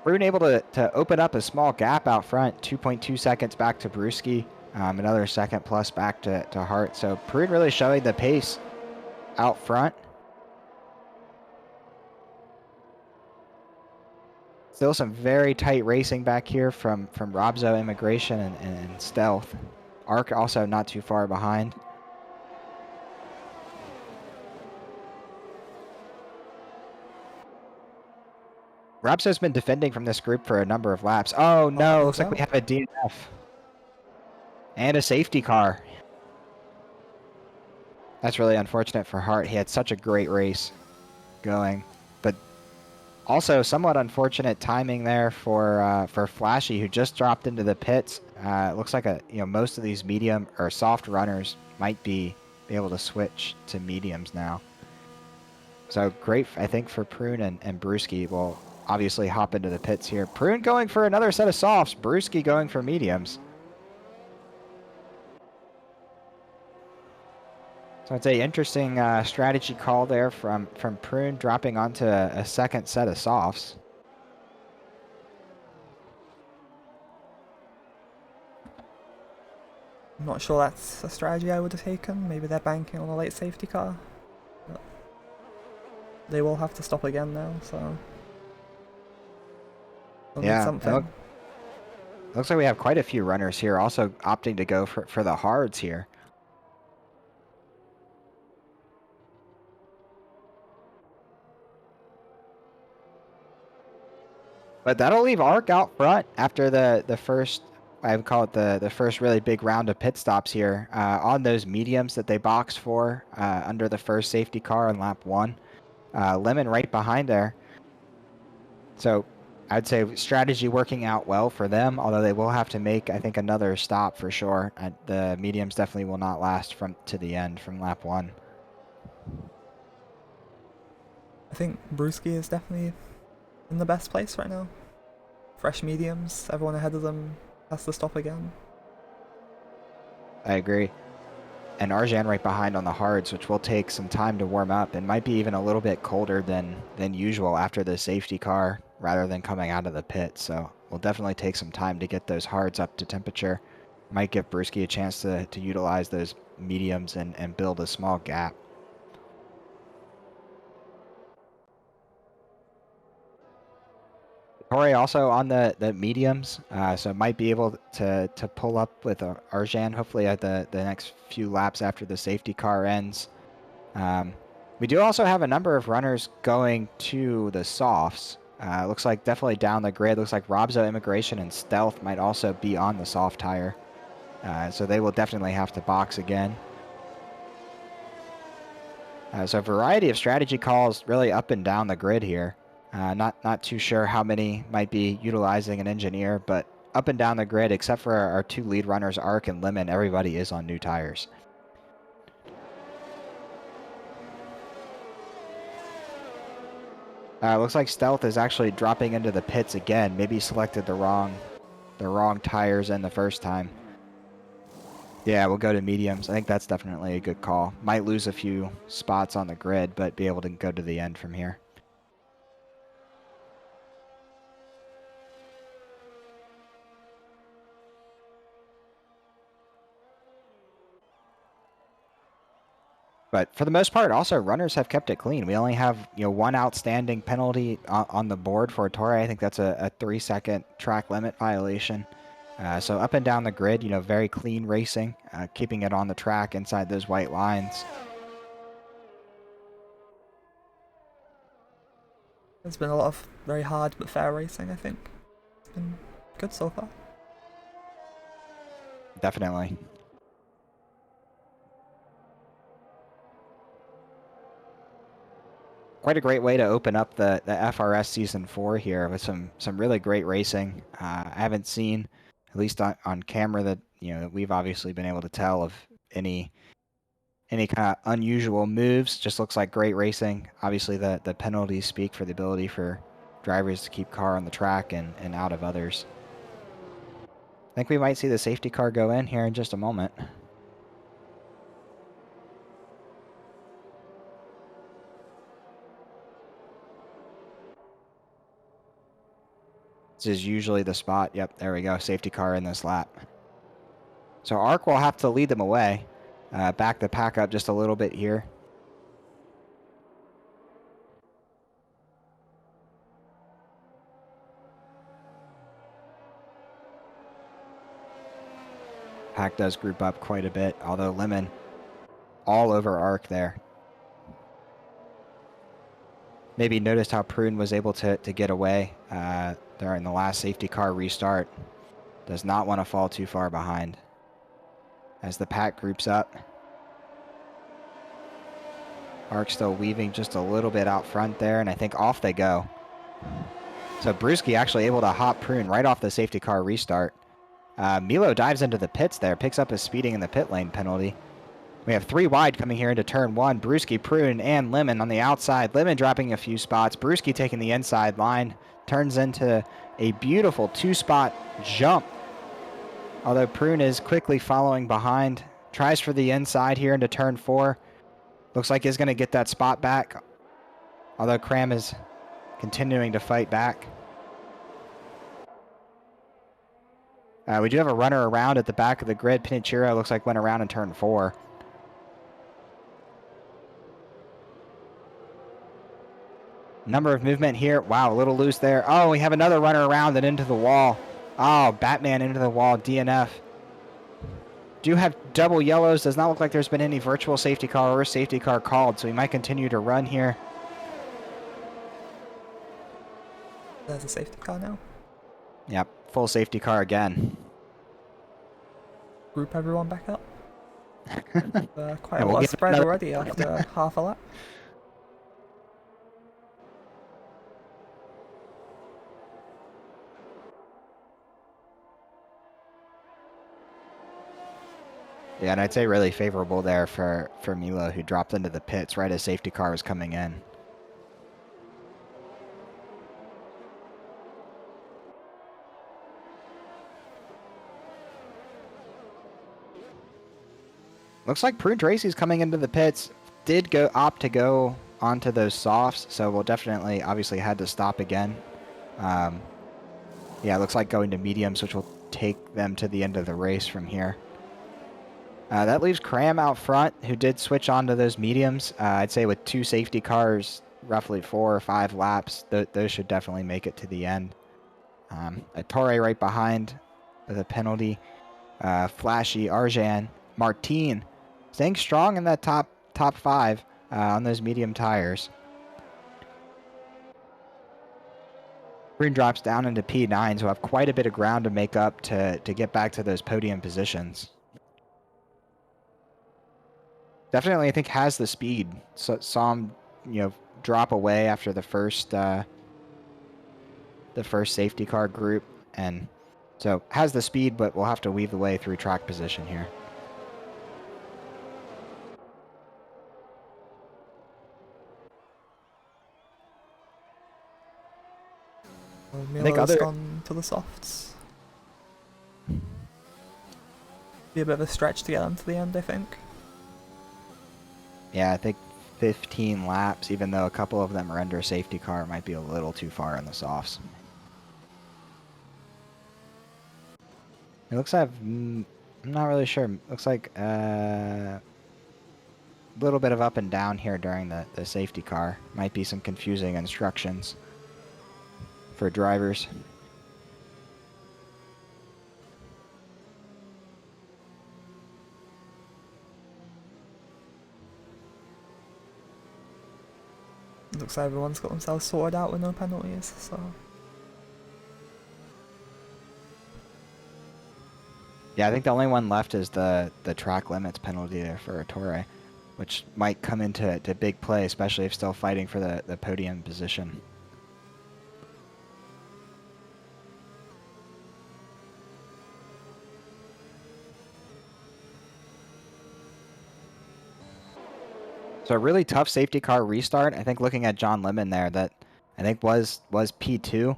Brune able to open up a small gap out front, 2.2 seconds back to Brewski, another second plus back to Hart. So Brune really showing the pace out front. Still some very tight racing back here from Robzo, Immigration, and Stealth. Arc also not too far behind. Robzo's been defending from this group for a number of laps. Oh no, looks like we have a DNF. And a safety car. That's really unfortunate for Hart. He had such a great race going. But also somewhat unfortunate timing there for Flashy, who just dropped into the pits. It looks like most of these medium or soft runners might be able to switch to mediums now. So great, I think, for Prune and Brewski will obviously hop into the pits here. Prune going for another set of softs. Brewski going for mediums. So it's a interesting strategy call there from Prune, dropping onto a second set of softs. I'm not sure that's a strategy I would have taken. Maybe they're banking on a late safety car. But they will have to stop again now, so they'll need something. Looks like we have quite a few runners here also opting to go for the hards here. But that'll leave Arc out front after the first, I would call it the first really big round of pit stops here on those mediums that they boxed for under the first safety car on lap 1. Lemon right behind there. So I'd say strategy working out well for them, although they will have to make, I think, another stop for sure. The mediums definitely will not last to the end from lap 1. I think Brewski is definitely in the best place right now. Fresh mediums, everyone ahead of them has to stop again. I agree. And Arjan right behind on the hards, which will take some time to warm up and might be even a little bit colder than usual after the safety car rather than coming out of the pit. So we'll definitely take some time to get those hards up to temperature. Might give Brewski a chance to utilize those mediums and build a small gap. Torre also on the mediums, so might be able to pull up with Arjan hopefully at the next few laps after the safety car ends. We do also have a number of runners going to the softs. Looks like definitely down the grid. Looks like Robzo, Immigration, and Stealth might also be on the soft tire. So they will definitely have to box again. So a variety of strategy calls really up and down the grid here. Not too sure how many might be utilizing an engineer, but up and down the grid, except for our two lead runners, Arc and Lemon, everybody is on new tires. Looks like Stealth is actually dropping into the pits again. Maybe selected the wrong tires in the first time. Yeah, we'll go to mediums. I think that's definitely a good call. Might lose a few spots on the grid, but be able to go to the end from here. But for the most part, also runners have kept it clean. We only have one outstanding penalty on the board for Torre. I think that's a 3-second track limit violation. So up and down the grid, very clean racing, keeping it on the track inside those white lines. There's been a lot of very hard but fair racing, I think. It's been good so far. Definitely. Quite a great way to open up the FRS Season 4 here with some really great racing. I haven't seen, at least on camera, that that we've obviously been able to tell of any kind of unusual moves. Just looks like great racing. Obviously, the penalties speak for the ability for drivers to keep car on the track and out of others. I think we might see the safety car go in here in just a moment. This is usually the spot. Yep, there we go. Safety car in this lap. So ARC will have to lead them away. Back the pack up just a little bit here. Pack does group up quite a bit, although Lemon all over ARC there. Maybe noticed how Prune was able to get away there in the last safety car restart. Does not want to fall too far behind. As the pack groups up. ARC still weaving just a little bit out front there, and I think off they go. So Brewski actually able to hop Prune right off the safety car restart. Milo dives into the pits there, picks up his speeding in the pit lane penalty. We have 3 wide coming here into turn 1. Brewski, Prune, and Lemon on the outside. Lemon dropping a few spots. Brewski taking the inside line. Turns into a beautiful 2-spot jump. Although Prune is quickly following behind. Tries for the inside here into turn 4. Looks like he's going to get that spot back. Although Cram is continuing to fight back. We do have a runner around at the back of the grid. Pinichiro looks like went around in turn 4. Number of movement here. Wow, a little loose there. Oh, we have another runner around and into the wall. Oh, Batman into the wall. DNF. Do have double yellows. Does not look like there's been any virtual safety car or safety car called, so we might continue to run here. There's a safety car now. Yep, full safety car again. Group everyone back up. Quite Yeah, a we'll lot of give spread another- already after half a lap. Yeah, and I'd say really favorable there for Milo, who dropped into the pits right as safety car was coming in. Looks like Prune Tracy's coming into the pits. Did opt to go onto those softs, so we'll definitely, obviously, had to stop again. Yeah, it looks like going to mediums, which will take them to the end of the race from here. That leaves Cram out front, who did switch onto those mediums. I'd say with 2 safety cars, roughly 4 or 5 laps, those should definitely make it to the end. A Torre right behind with a penalty. Flashy, Arjan, Martin, staying strong in that top 5 on those medium tires. Green drops down into P9, so have quite a bit of ground to make up to get back to those podium positions. Definitely, I think has the speed. So, saw him, drop away after the first safety car group, and so has the speed, but we'll have to weave the way through track position here. Milo's gone to the softs. Be a bit of a stretch to get them to the end, I think. Yeah, I think 15 laps, even though a couple of them are under safety car, might be a little too far in the softs. It looks like, I'm not really sure. Looks like little bit of up and down here during the safety car. Might be some confusing instructions for drivers. Looks like everyone's got themselves sorted out with no penalties, so... Yeah, I think the only one left is the track limits penalty there for Ettore, which might come into big play, especially if still fighting for the podium position. So a really tough safety car restart. I think looking at John Lemon there, that I think was P2.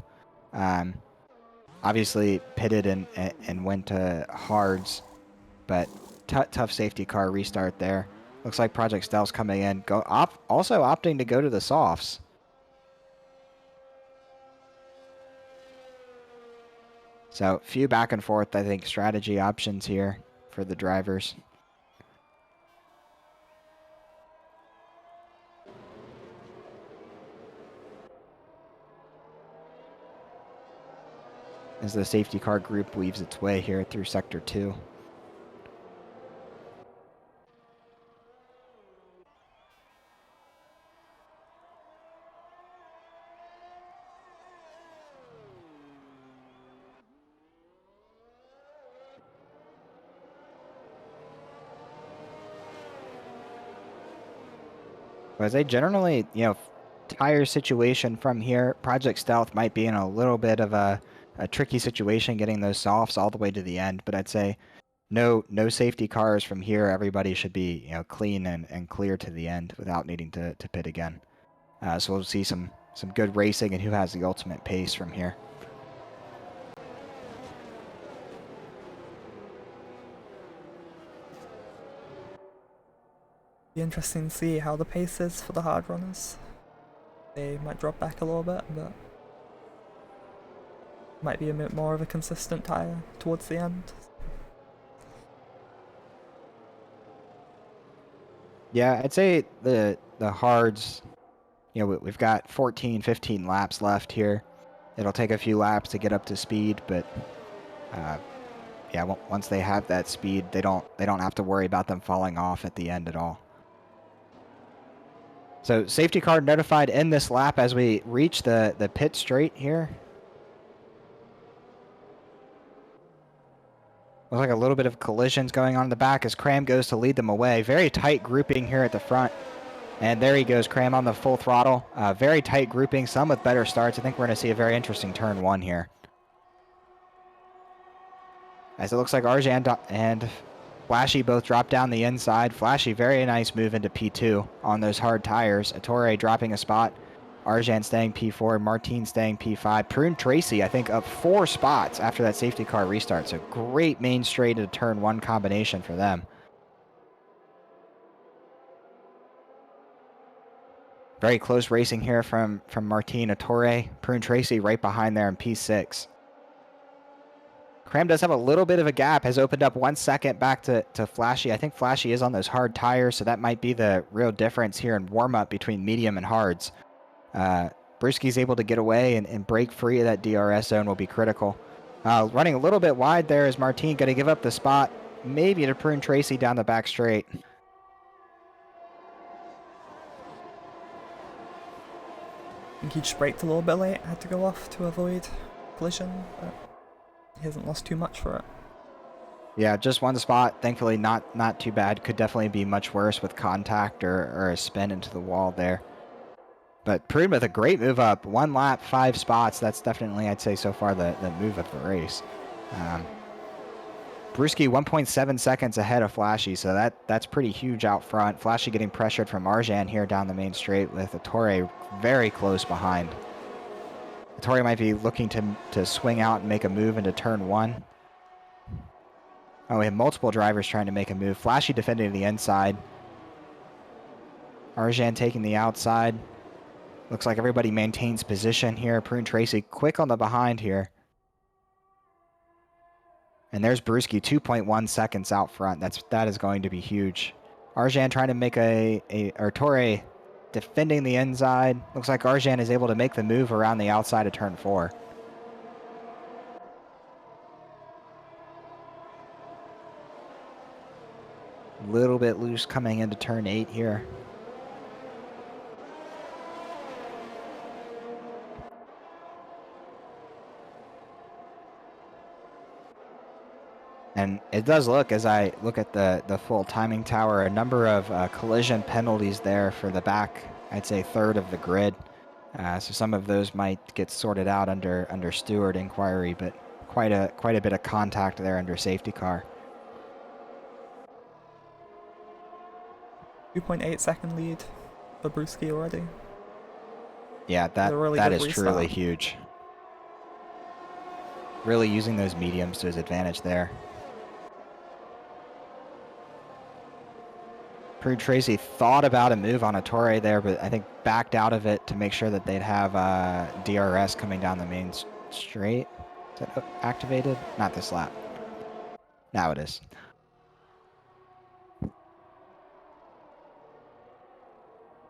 Obviously pitted and went to hards, but tough safety car restart there. Looks like Project Stealth's coming in. Also opting to go to the softs. So few back and forth, I think, strategy options here for the drivers. As the safety car group weaves its way here through Sector 2. But as they generally, tire situation from here, Project Stealth might be in a little bit of a tricky situation getting those softs all the way to the end, but I'd say no safety cars from here. Everybody should be, clean and clear to the end without needing to pit again. So we'll see some good racing and who has the ultimate pace from here. Be interesting to see how the pace is for the hard runners. They might drop back a little bit, but might be a bit more of a consistent tyre towards the end. Yeah, I'd say the hards, we've got 14, 15 laps left here. It'll take a few laps to get up to speed, but yeah, once they have that speed, they don't have to worry about them falling off at the end at all. So safety car notified in this lap as we reach the pit straight here. Looks like a little bit of collisions going on in the back as Cram goes to lead them away. Very tight grouping here at the front. And there he goes, Cram on the full throttle. Very tight grouping, some with better starts. I think we're going to see a very interesting turn one here. As it looks like Arjan and Flashy both drop down the inside. Flashy, very nice move into P2 on those hard tires. Ettore dropping a spot. Arjan staying P4. Martin staying P5. Prune Tracy, I think, up 4 spots after that safety car restart. So great main straight to turn one combination for them. Very close racing here from Martin. Ettore. Prune Tracy right behind there in P6. Cram does have a little bit of a gap, has opened up 1 second back to Flashy. I think Flashy is on those hard tires, so that might be the real difference here in warm-up between medium and hards. Brewski's able to get away and break free of that DRS zone will be critical. Running a little bit wide there is Martin going to give up the spot, maybe to Prune Tracy down the back straight. I think he just braked a little bit late, had to go off to avoid collision, but he hasn't lost too much for it. Yeah, just one spot. Thankfully, not too bad. Could definitely be much worse with contact or a spin into the wall there. But Prune with a great move up. 1 lap, 5 spots. That's definitely, I'd say, so far the move of the race. Brewski 1.7 seconds ahead of Flashy, so that's pretty huge out front. Flashy getting pressured from Arjan here down the main straight with Ettore very close behind. Ettore might be looking to swing out and make a move into turn 1. Oh, we have multiple drivers trying to make a move. Flashy defending the inside. Arjan taking the outside. Looks like everybody maintains position here. Prune Tracy quick on the behind here. And there's Brewski 2.1 seconds out front. That is going to be huge. Arjan trying to make or Torre defending the inside. Looks like Arjan is able to make the move around the outside of turn 4. A little bit loose coming into turn 8 here. And it does look, as I look at the full timing tower, a number of collision penalties there for the back, I'd say third of the grid. So some of those might get sorted out under steward inquiry, but quite a bit of contact there under safety car. 2.8 second lead for Brewski already. Yeah, really that good is restart. truly huge. Really using those mediums to his advantage there. Prue Tracy thought about a move on a Torre there, but I think backed out of it to make sure that they'd have DRS coming down the main straight. Is that activated? Not this lap. Now it is.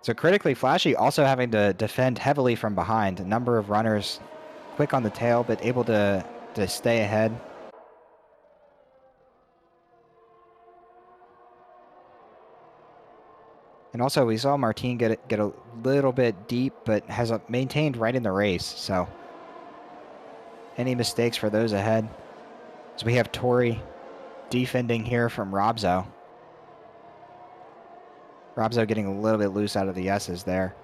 So critically, Flashy also having to defend heavily from behind. A number of runners quick on the tail, but able to stay ahead. And also, we saw Martin get a little bit deep, but has maintained right in the race. So any mistakes for those ahead? So we have Tori defending here from Robzo. Robzo getting a little bit loose out of the S's there.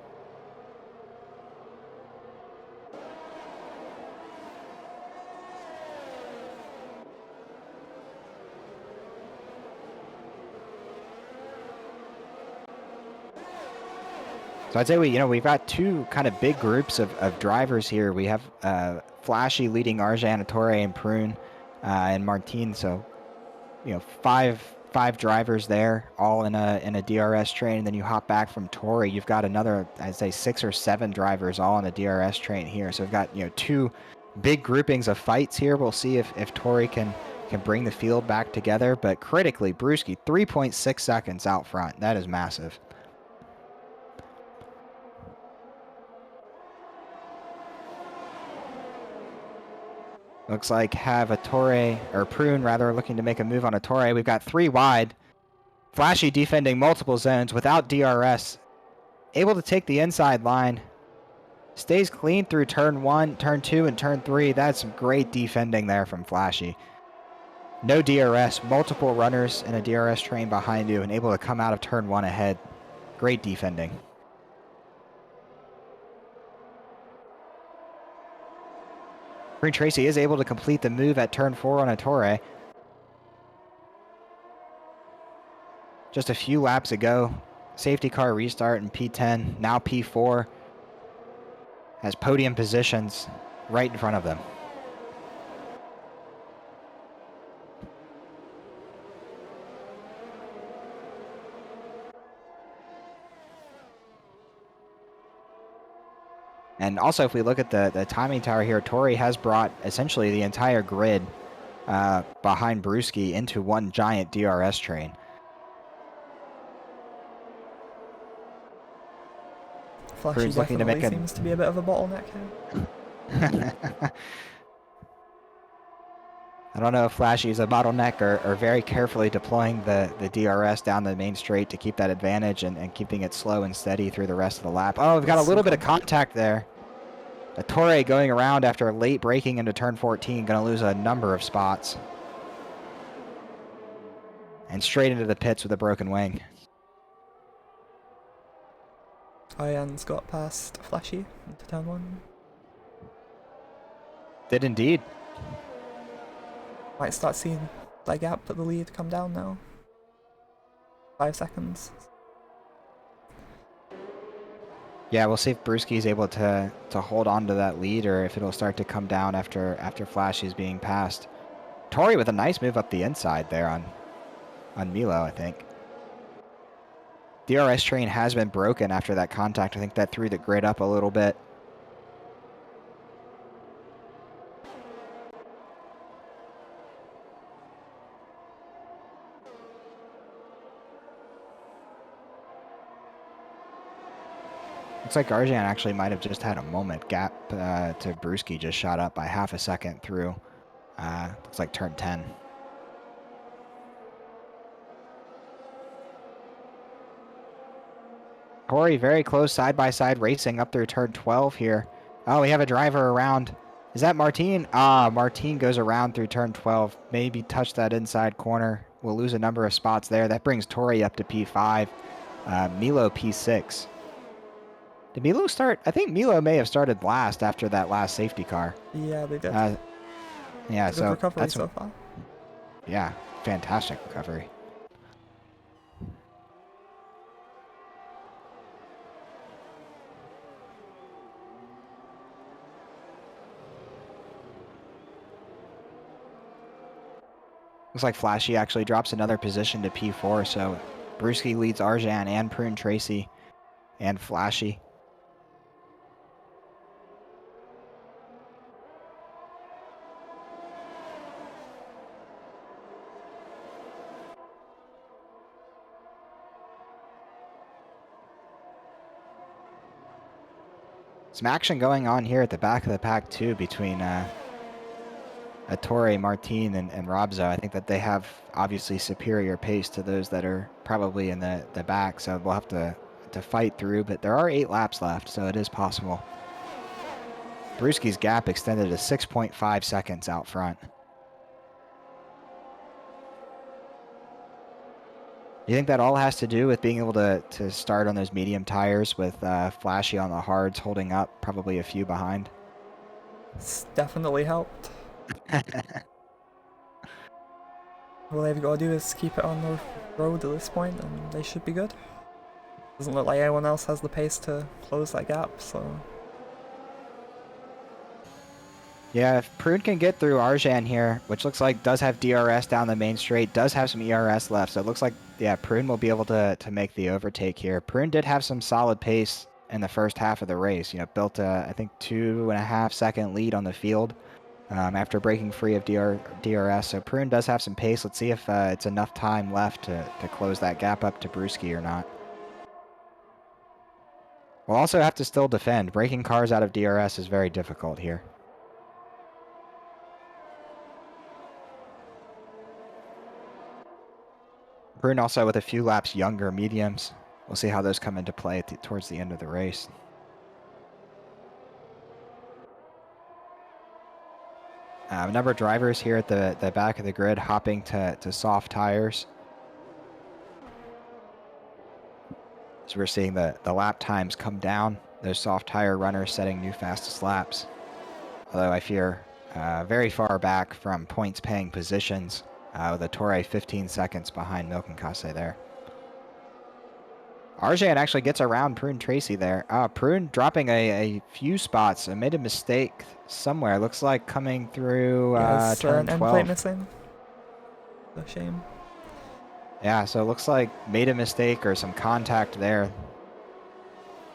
So I'd say we've got two kind of big groups of drivers here. We have Flashy leading Arjan, Torre, and Prune, and Martin. So five drivers there, all in a DRS train. And then you hop back from Torre, you've got another, I'd say 6 or 7 drivers all in a DRS train here. So we've got two big groupings of fights here. We'll see if Torre can bring the field back together. But critically, Brewski 3.6 seconds out front. That is massive. Looks like have a Torre, or Prune rather, looking to make a move on a Torre. We've got 3 wide. Flashy defending multiple zones without DRS. Able to take the inside line. Stays clean through turn 1, turn 2, and turn 3. That's some great defending there from Flashy. No DRS, multiple runners in a DRS train behind you, and able to come out of turn 1 ahead. Great defending. Green Tracy is able to complete the move at turn 4 on a Torre. Just a few laps ago, safety car restart in P10, now P4, has podium positions right in front of them. And also, if we look at the timing tower here, Torre has brought essentially the entire grid behind Brewski into one giant DRS train. Flashy Prune's looking to definitely make seems to be a bit of a bottleneck here. I don't know if Flashy is a bottleneck or very carefully deploying the DRS down the main straight to keep that advantage and keeping it slow and steady through the rest of the lap. Oh, we've got a little bit of contact there. A Torre going around after late braking into turn 14, going to lose a number of spots. And straight into the pits with a broken wing. Ian's got past Flashy into turn 1. Did indeed. Might start seeing that gap at the lead come down now. 5 seconds. Yeah, we'll see if Brewski is able to hold on to that lead or if it'll start to come down after Flash is being passed. Torre with a nice move up the inside there on Milo, I think. DRS train has been broken after that contact. I think that threw the grid up a little bit. Looks like Arjan actually might have just had a moment. Gap to Brewski just shot up by half a second through. Looks like turn 10. Corey very close side-by-side racing up through turn 12 here. Oh, we have a driver around. Is that Martin? Martin goes around through turn 12. Maybe touch that inside corner. We'll lose a number of spots there. That brings Tori up to P5. Milo P6. Did Milo start? I think Milo may have started last after that last safety car. Yeah, they did. Yeah, Good so recovery that's so far. yeah, fantastic recovery. Looks like Flashy actually drops another position to P4, so Brewski leads Arjan and Prune Tracy and Flashy. Some action going on here at the back of the pack too between Ettore, Martin, and Robzo. I think that they have obviously superior pace to those that are probably in the back, so we'll have to fight through, but there are 8 laps left, so it is possible. Brewski's gap extended to 6.5 seconds out front. You think that all has to do with being able to start on those medium tires with Flashy on the hards holding up, probably a few behind? It's definitely helped. All they've got to do is keep it on the road at this point, and they should be good. Doesn't look like anyone else has the pace to close that gap, so... Yeah, if Prune can get through Arjan here, which looks like does have DRS down the main straight, does have some ERS left, so it looks like, yeah, Prune will be able to make the overtake here. Prune did have some solid pace in the first half of the race, you know, built a, I think, 2.5 second lead on the field after breaking free of DRS, so Prune does have some pace. Let's see if it's enough time left to close that gap up to Brewski or not. We'll also have to still defend. Breaking cars out of DRS is very difficult here. Prune also with a few laps younger mediums. We'll see how those come into play towards the end of the race. A number of drivers here at the back of the grid hopping to soft tires. So we're seeing the lap times come down. Those soft tire runners setting new fastest laps. Although I fear very far back from points paying positions with a Torre 15 seconds behind Milk and Kase there. Arjan actually gets around Prune Tracy there. Prune dropping a few spots. I made a mistake somewhere. Looks like coming through turn 12. End plate missing. A shame. Yeah, so it looks like made a mistake or some contact there.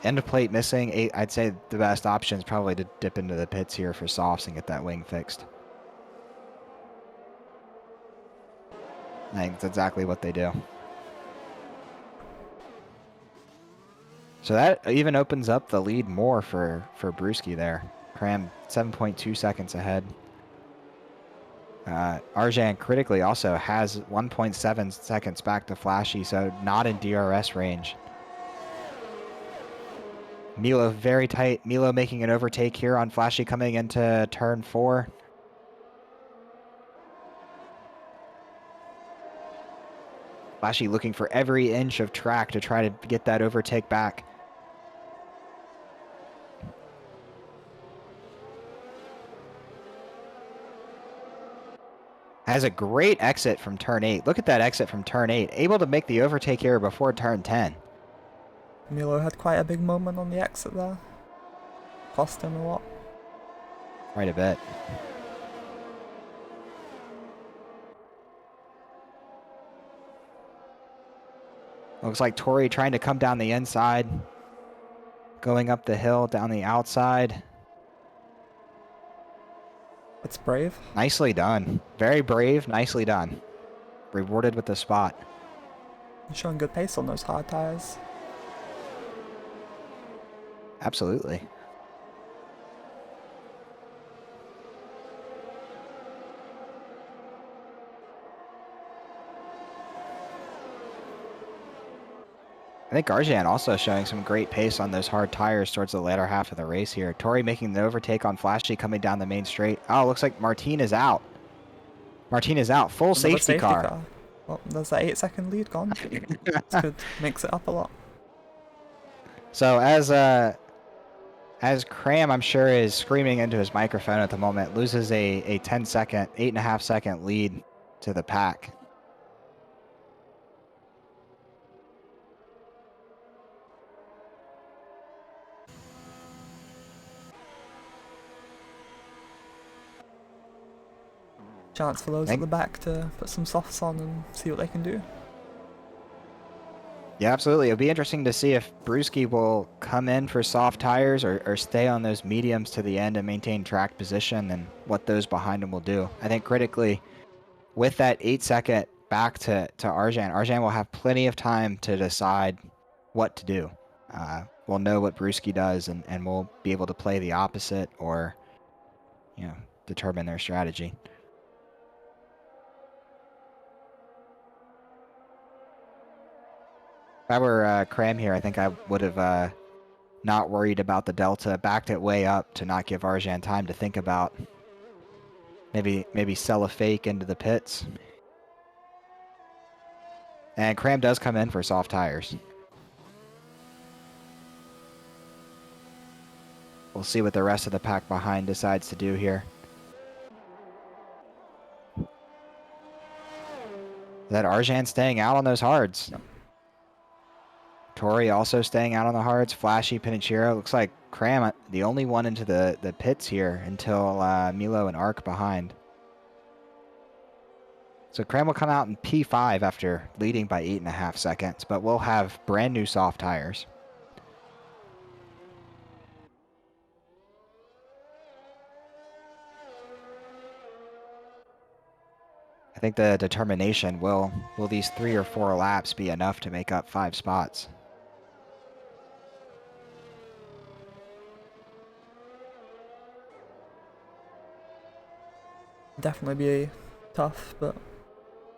End plate missing. I'd say the best option is probably to dip into the pits here for softs and get that wing fixed. I think that's exactly what they do. So that even opens up the lead more for Brewski there. Cram 7.2 seconds ahead. Arjan critically also has 1.7 seconds back to Flashy, so not in DRS range. Milo very tight. Milo making an overtake here on Flashy coming into turn 4. Flashy looking for every inch of track to try to get that overtake back. Has a great exit from turn 8. Look at that exit from turn 8. Able to make the overtake here before turn 10. Milo had quite a big moment on the exit there. Cost him a lot. Quite a bit. Looks like Tori trying to come down the inside. Going up the hill, down the outside. It's brave. Nicely done. Very brave, nicely done. Rewarded with the spot. He's showing good pace on those hard tires. Absolutely. I think Arjan also showing some great pace on those hard tires towards the latter half of the race here. Tori making the overtake on Flashy coming down the main straight. Oh, looks like Martin is out. Martin is out. Full Another safety car. Well, there's that 8-second lead gone. This could mix it up a lot. So as Cram, I'm sure, is screaming into his microphone at the moment, loses a 10-second, 8.5-second lead to the pack. Chance for those at the back to put some softs on and see what they can do. Yeah, absolutely. It'll be interesting to see if Brewski will come in for soft tires or stay on those mediums to the end and maintain track position, and what those behind him will do. I think critically, with that 8-second back to Arjan will have plenty of time to decide what to do. We'll know what Brewski does, and we'll be able to play the opposite or, determine their strategy. If I were Cram here, I think I would have not worried about the delta, backed it way up to not give Arjan time to think about. Maybe sell a fake into the pits. And Cram does come in for soft tires. We'll see what the rest of the pack behind decides to do here. That Arjan staying out on those hards. Yep. Tori also staying out on the hards. Flashy, Pinichiro. Looks like Cram, the only one into the pits here until Milo and Ark behind. So Cram will come out in P5 after leading by 8.5 seconds, but we'll have brand new soft tires. I think the determination will these 3 or 4 laps be enough to make up 5 spots? Definitely be tough, but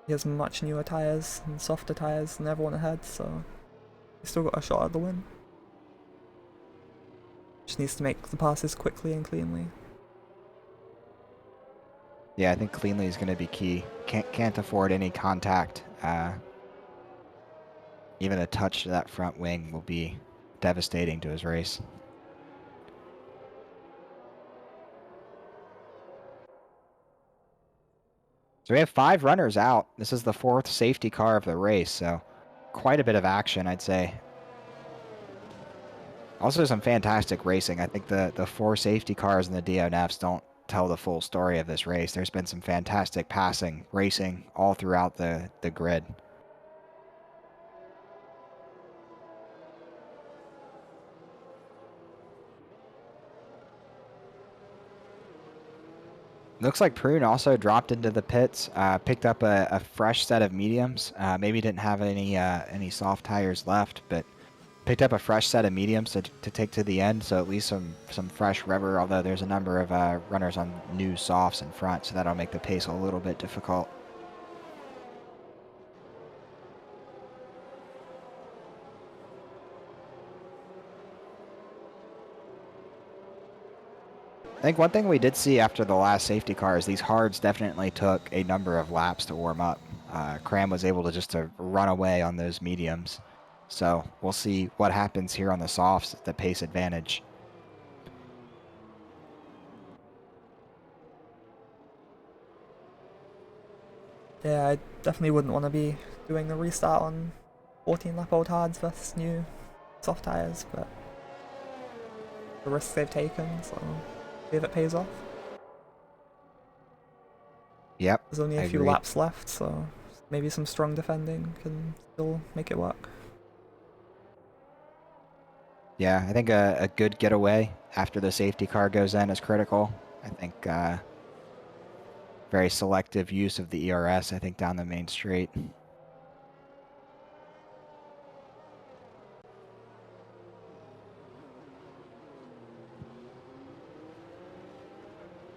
he has much newer tyres and softer tyres than everyone ahead, so he's still got a shot at the win. Just needs to make the passes quickly and cleanly. Yeah, I think cleanly is going to be key. Can't afford any contact. Even a touch to that front wing will be devastating to his race. So we have 5 runners out. This is the 4th safety car of the race, so quite a bit of action, I'd say. Also some fantastic racing. I think the 4 safety cars in the DNFs don't tell the full story of this race. There's been some fantastic passing, racing all throughout the grid. Looks like Prune also dropped into the pits, picked up a fresh set of mediums. Maybe didn't have any soft tires left, but picked up a fresh set of mediums to take to the end. So at least some fresh rubber. Although there's a number of runners on new softs in front, so that'll make the pace a little bit difficult. I think one thing we did see after the last safety car is these hards definitely took a number of laps to warm up. Cram was able to run away on those mediums. So we'll see what happens here on the softs at the pace advantage. Yeah, I definitely wouldn't want to be doing the restart on 14 lap old hards versus new soft tyres, but the risks they've taken, so see if it pays off. Yep. There's only a few laps left, so maybe some strong defending can still make it work. Yeah, I think a good getaway after the safety car goes in is critical. I think very selective use of the ERS, I think, down the main straight.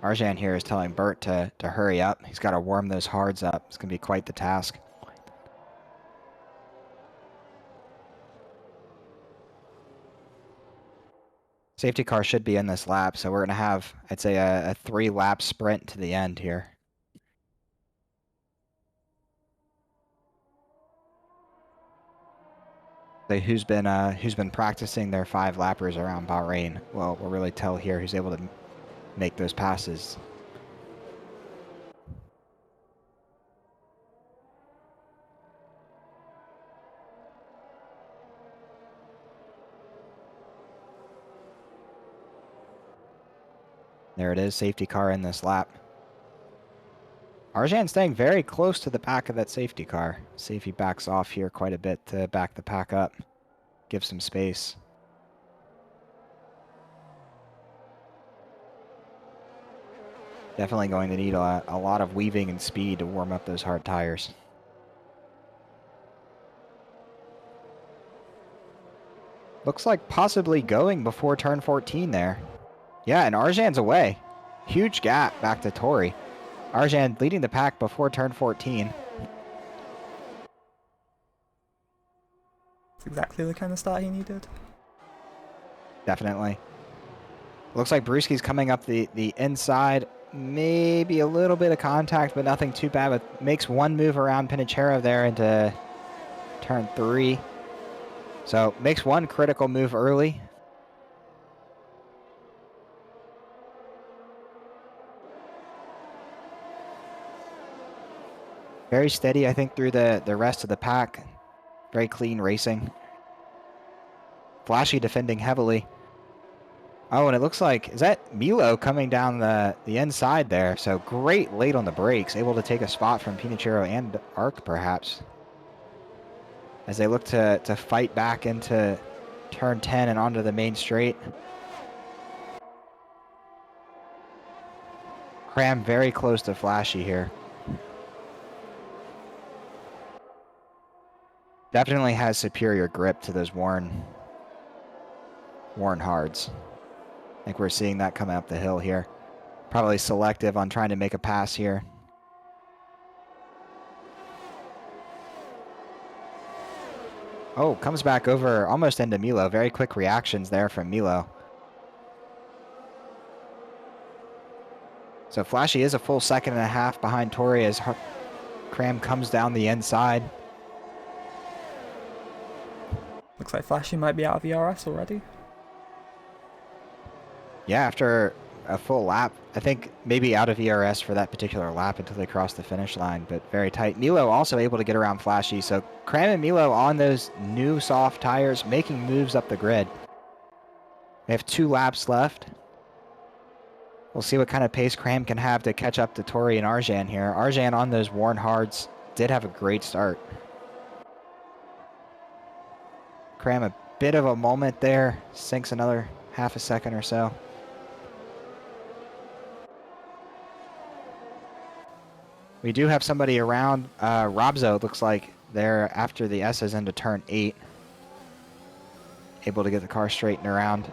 Arjan here is telling Bert to hurry up. He's got to warm those hards up. It's going to be quite the task. Safety car should be in this lap, so we're going to have, I'd say, a 3-lap sprint to the end here. So who's been practicing their 5-lappers around Bahrain? Well, we'll really tell here who's able to make those passes. There it is, safety car in this lap. Arjan staying very close to the back of that safety car. See if he backs off here quite a bit to back the pack up. Give some space. Definitely going to need a lot of weaving and speed to warm up those hard tires. Looks like possibly going before turn 14 there. Yeah, and Arjan's away. Huge gap back to Tori. Arjan leading the pack before turn 14. It's exactly the kind of start he needed. Definitely. Looks like Brewski's coming up the inside. Maybe a little bit of contact, but nothing too bad. But makes one move around Pinachero there into turn 3. So makes one critical move early. Very steady, I think, through the rest of the pack. Very clean racing. Flashy defending heavily. Oh, and it looks like, is that Milo coming down the inside there? So great late on the brakes, able to take a spot from Pinachero and Arc perhaps. As they look to fight back into turn 10 and onto the main straight. Cram very close to Flashy here. Definitely has superior grip to those worn hards. I think we're seeing that coming up the hill here. Probably selective on trying to make a pass here. Oh, comes back over almost into Milo. Very quick reactions there from Milo. So Flashy is a full 1.5 behind Tori as Cram comes down the inside. Looks like Flashy might be out of ERS already. Yeah, after a full lap. I think maybe out of ERS for that particular lap until they cross the finish line, but very tight. Milo also able to get around Flashy. So Cram and Milo on those new soft tires, making moves up the grid. They have 2 laps left. We'll see what kind of pace Cram can have to catch up to Tori and Arjan here. Arjan on those worn hards did have a great start. Cram a bit of a moment there, sinks another half a second or so. We do have somebody around. Robzo, it looks like they're after the S's into turn 8. Able to get the car straightened around.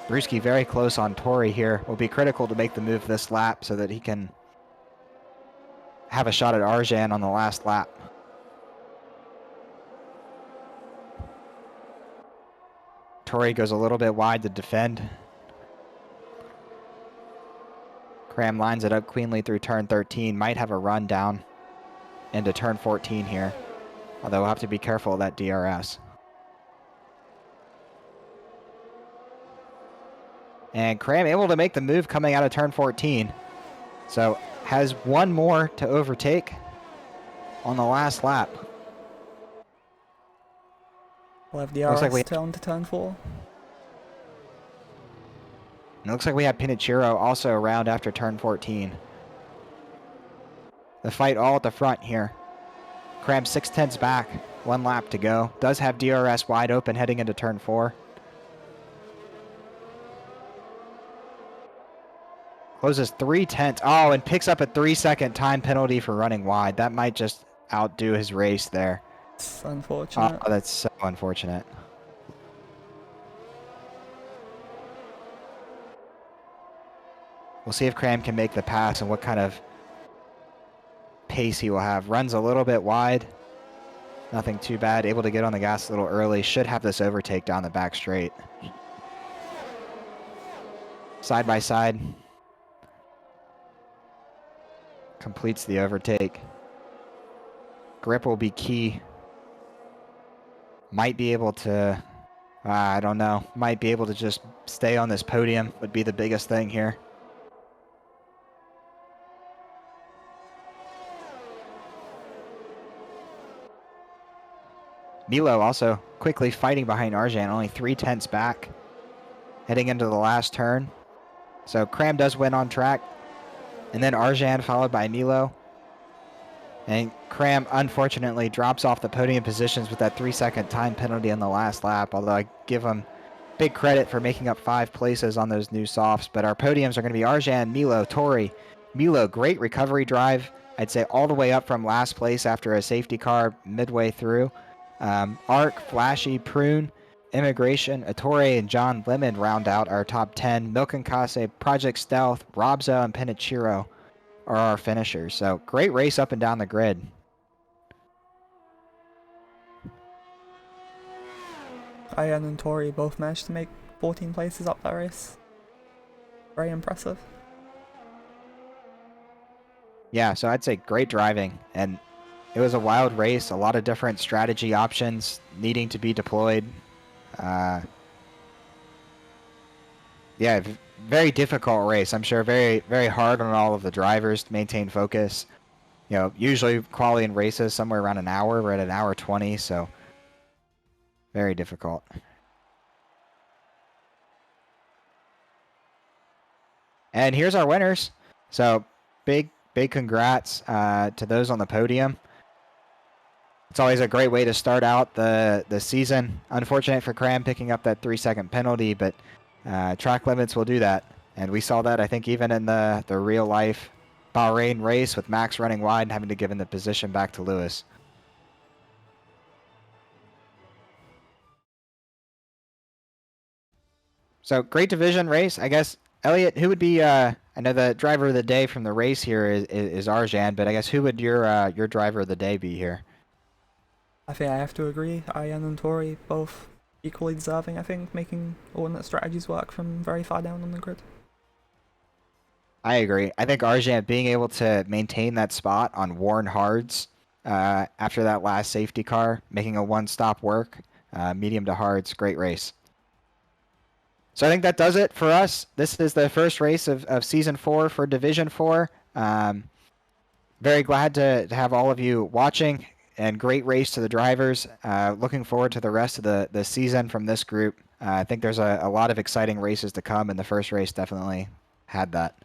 Brewski very close on Tori here. Will be critical to make the move this lap so that he can have a shot at Arjan on the last lap. Tori goes a little bit wide to defend. Cram lines it up cleanly through turn 13. Might have a run down into turn 14 here. Although we'll have to be careful of that DRS. And Cram able to make the move coming out of turn 14. So has one more to overtake on the last lap. We'll have DRS turn to turn 4. And it looks like we have Pinachero also around after turn 14. The fight all at the front here. Cram 6/10 back, 1 lap to go. Does have DRS wide open heading into turn 4. Closes 3/10. Oh, and picks up a 3-second time penalty for running wide. That might just outdo his race there. It's unfortunate. Oh, that's so unfortunate. We'll see if Cram can make the pass and what kind of pace he will have. Runs a little bit wide. Nothing too bad. Able to get on the gas a little early. Should have this overtake down the back straight. Side by side. Completes the overtake. Grip will be key. Might be able to, I don't know, might be able to just stay on this podium would be the biggest thing here. Milo also quickly fighting behind Arjan, only 3/10 back, heading into the last turn. So Cram does win on track. And then Arjan followed by Milo. And Cram, unfortunately, drops off the podium positions with that 3-second time penalty on the last lap, although I give him big credit for making up 5 places on those new softs. But our podiums are going to be Arjan, Milo, Tori. Milo, great recovery drive. I'd say all the way up from last place after a safety car midway through. Arc, Flashy, Prune, Immigration, Attore, and John Lemon round out our top 10. Milk and Kase, Project Stealth, Robzo, and Penichiro are our finishers. So great race up and down the grid. Ian and Tori both managed to make 14 places up that race. Very impressive. Yeah, so I'd say great driving, and it was a wild race, a lot of different strategy options needing to be deployed. Yeah, very difficult race. I'm sure very, very hard on all of the drivers to maintain focus. You know, usually quality in races somewhere around an hour. We're at an hour 20, so very difficult. And here's our winners. So big congrats to those on the podium. It's always a great way to start out the season. Unfortunate for Cram picking up that 3-second penalty, but track limits will do that. And we saw that, I think, even in the real life Bahrain race with Max running wide and having to give in the position back to Lewis. So great division race. I guess, Elliot, who would be, I know the driver of the day from the race here is Arjan, but I guess who would your driver of the day be here? I think I have to agree. Ian and Tori both equally deserving, I think, making alternate strategies work from very far down on the grid. I agree. I think Arjan being able to maintain that spot on worn hards after that last safety car, making a one-stop work, medium to hards, great race. So I think that does it for us. This is the first race of Season 4 for Division 4. Very glad to have all of you watching, and great race to the drivers. Looking forward to the rest of the season from this group. I think there's a lot of exciting races to come, and the first race definitely had that.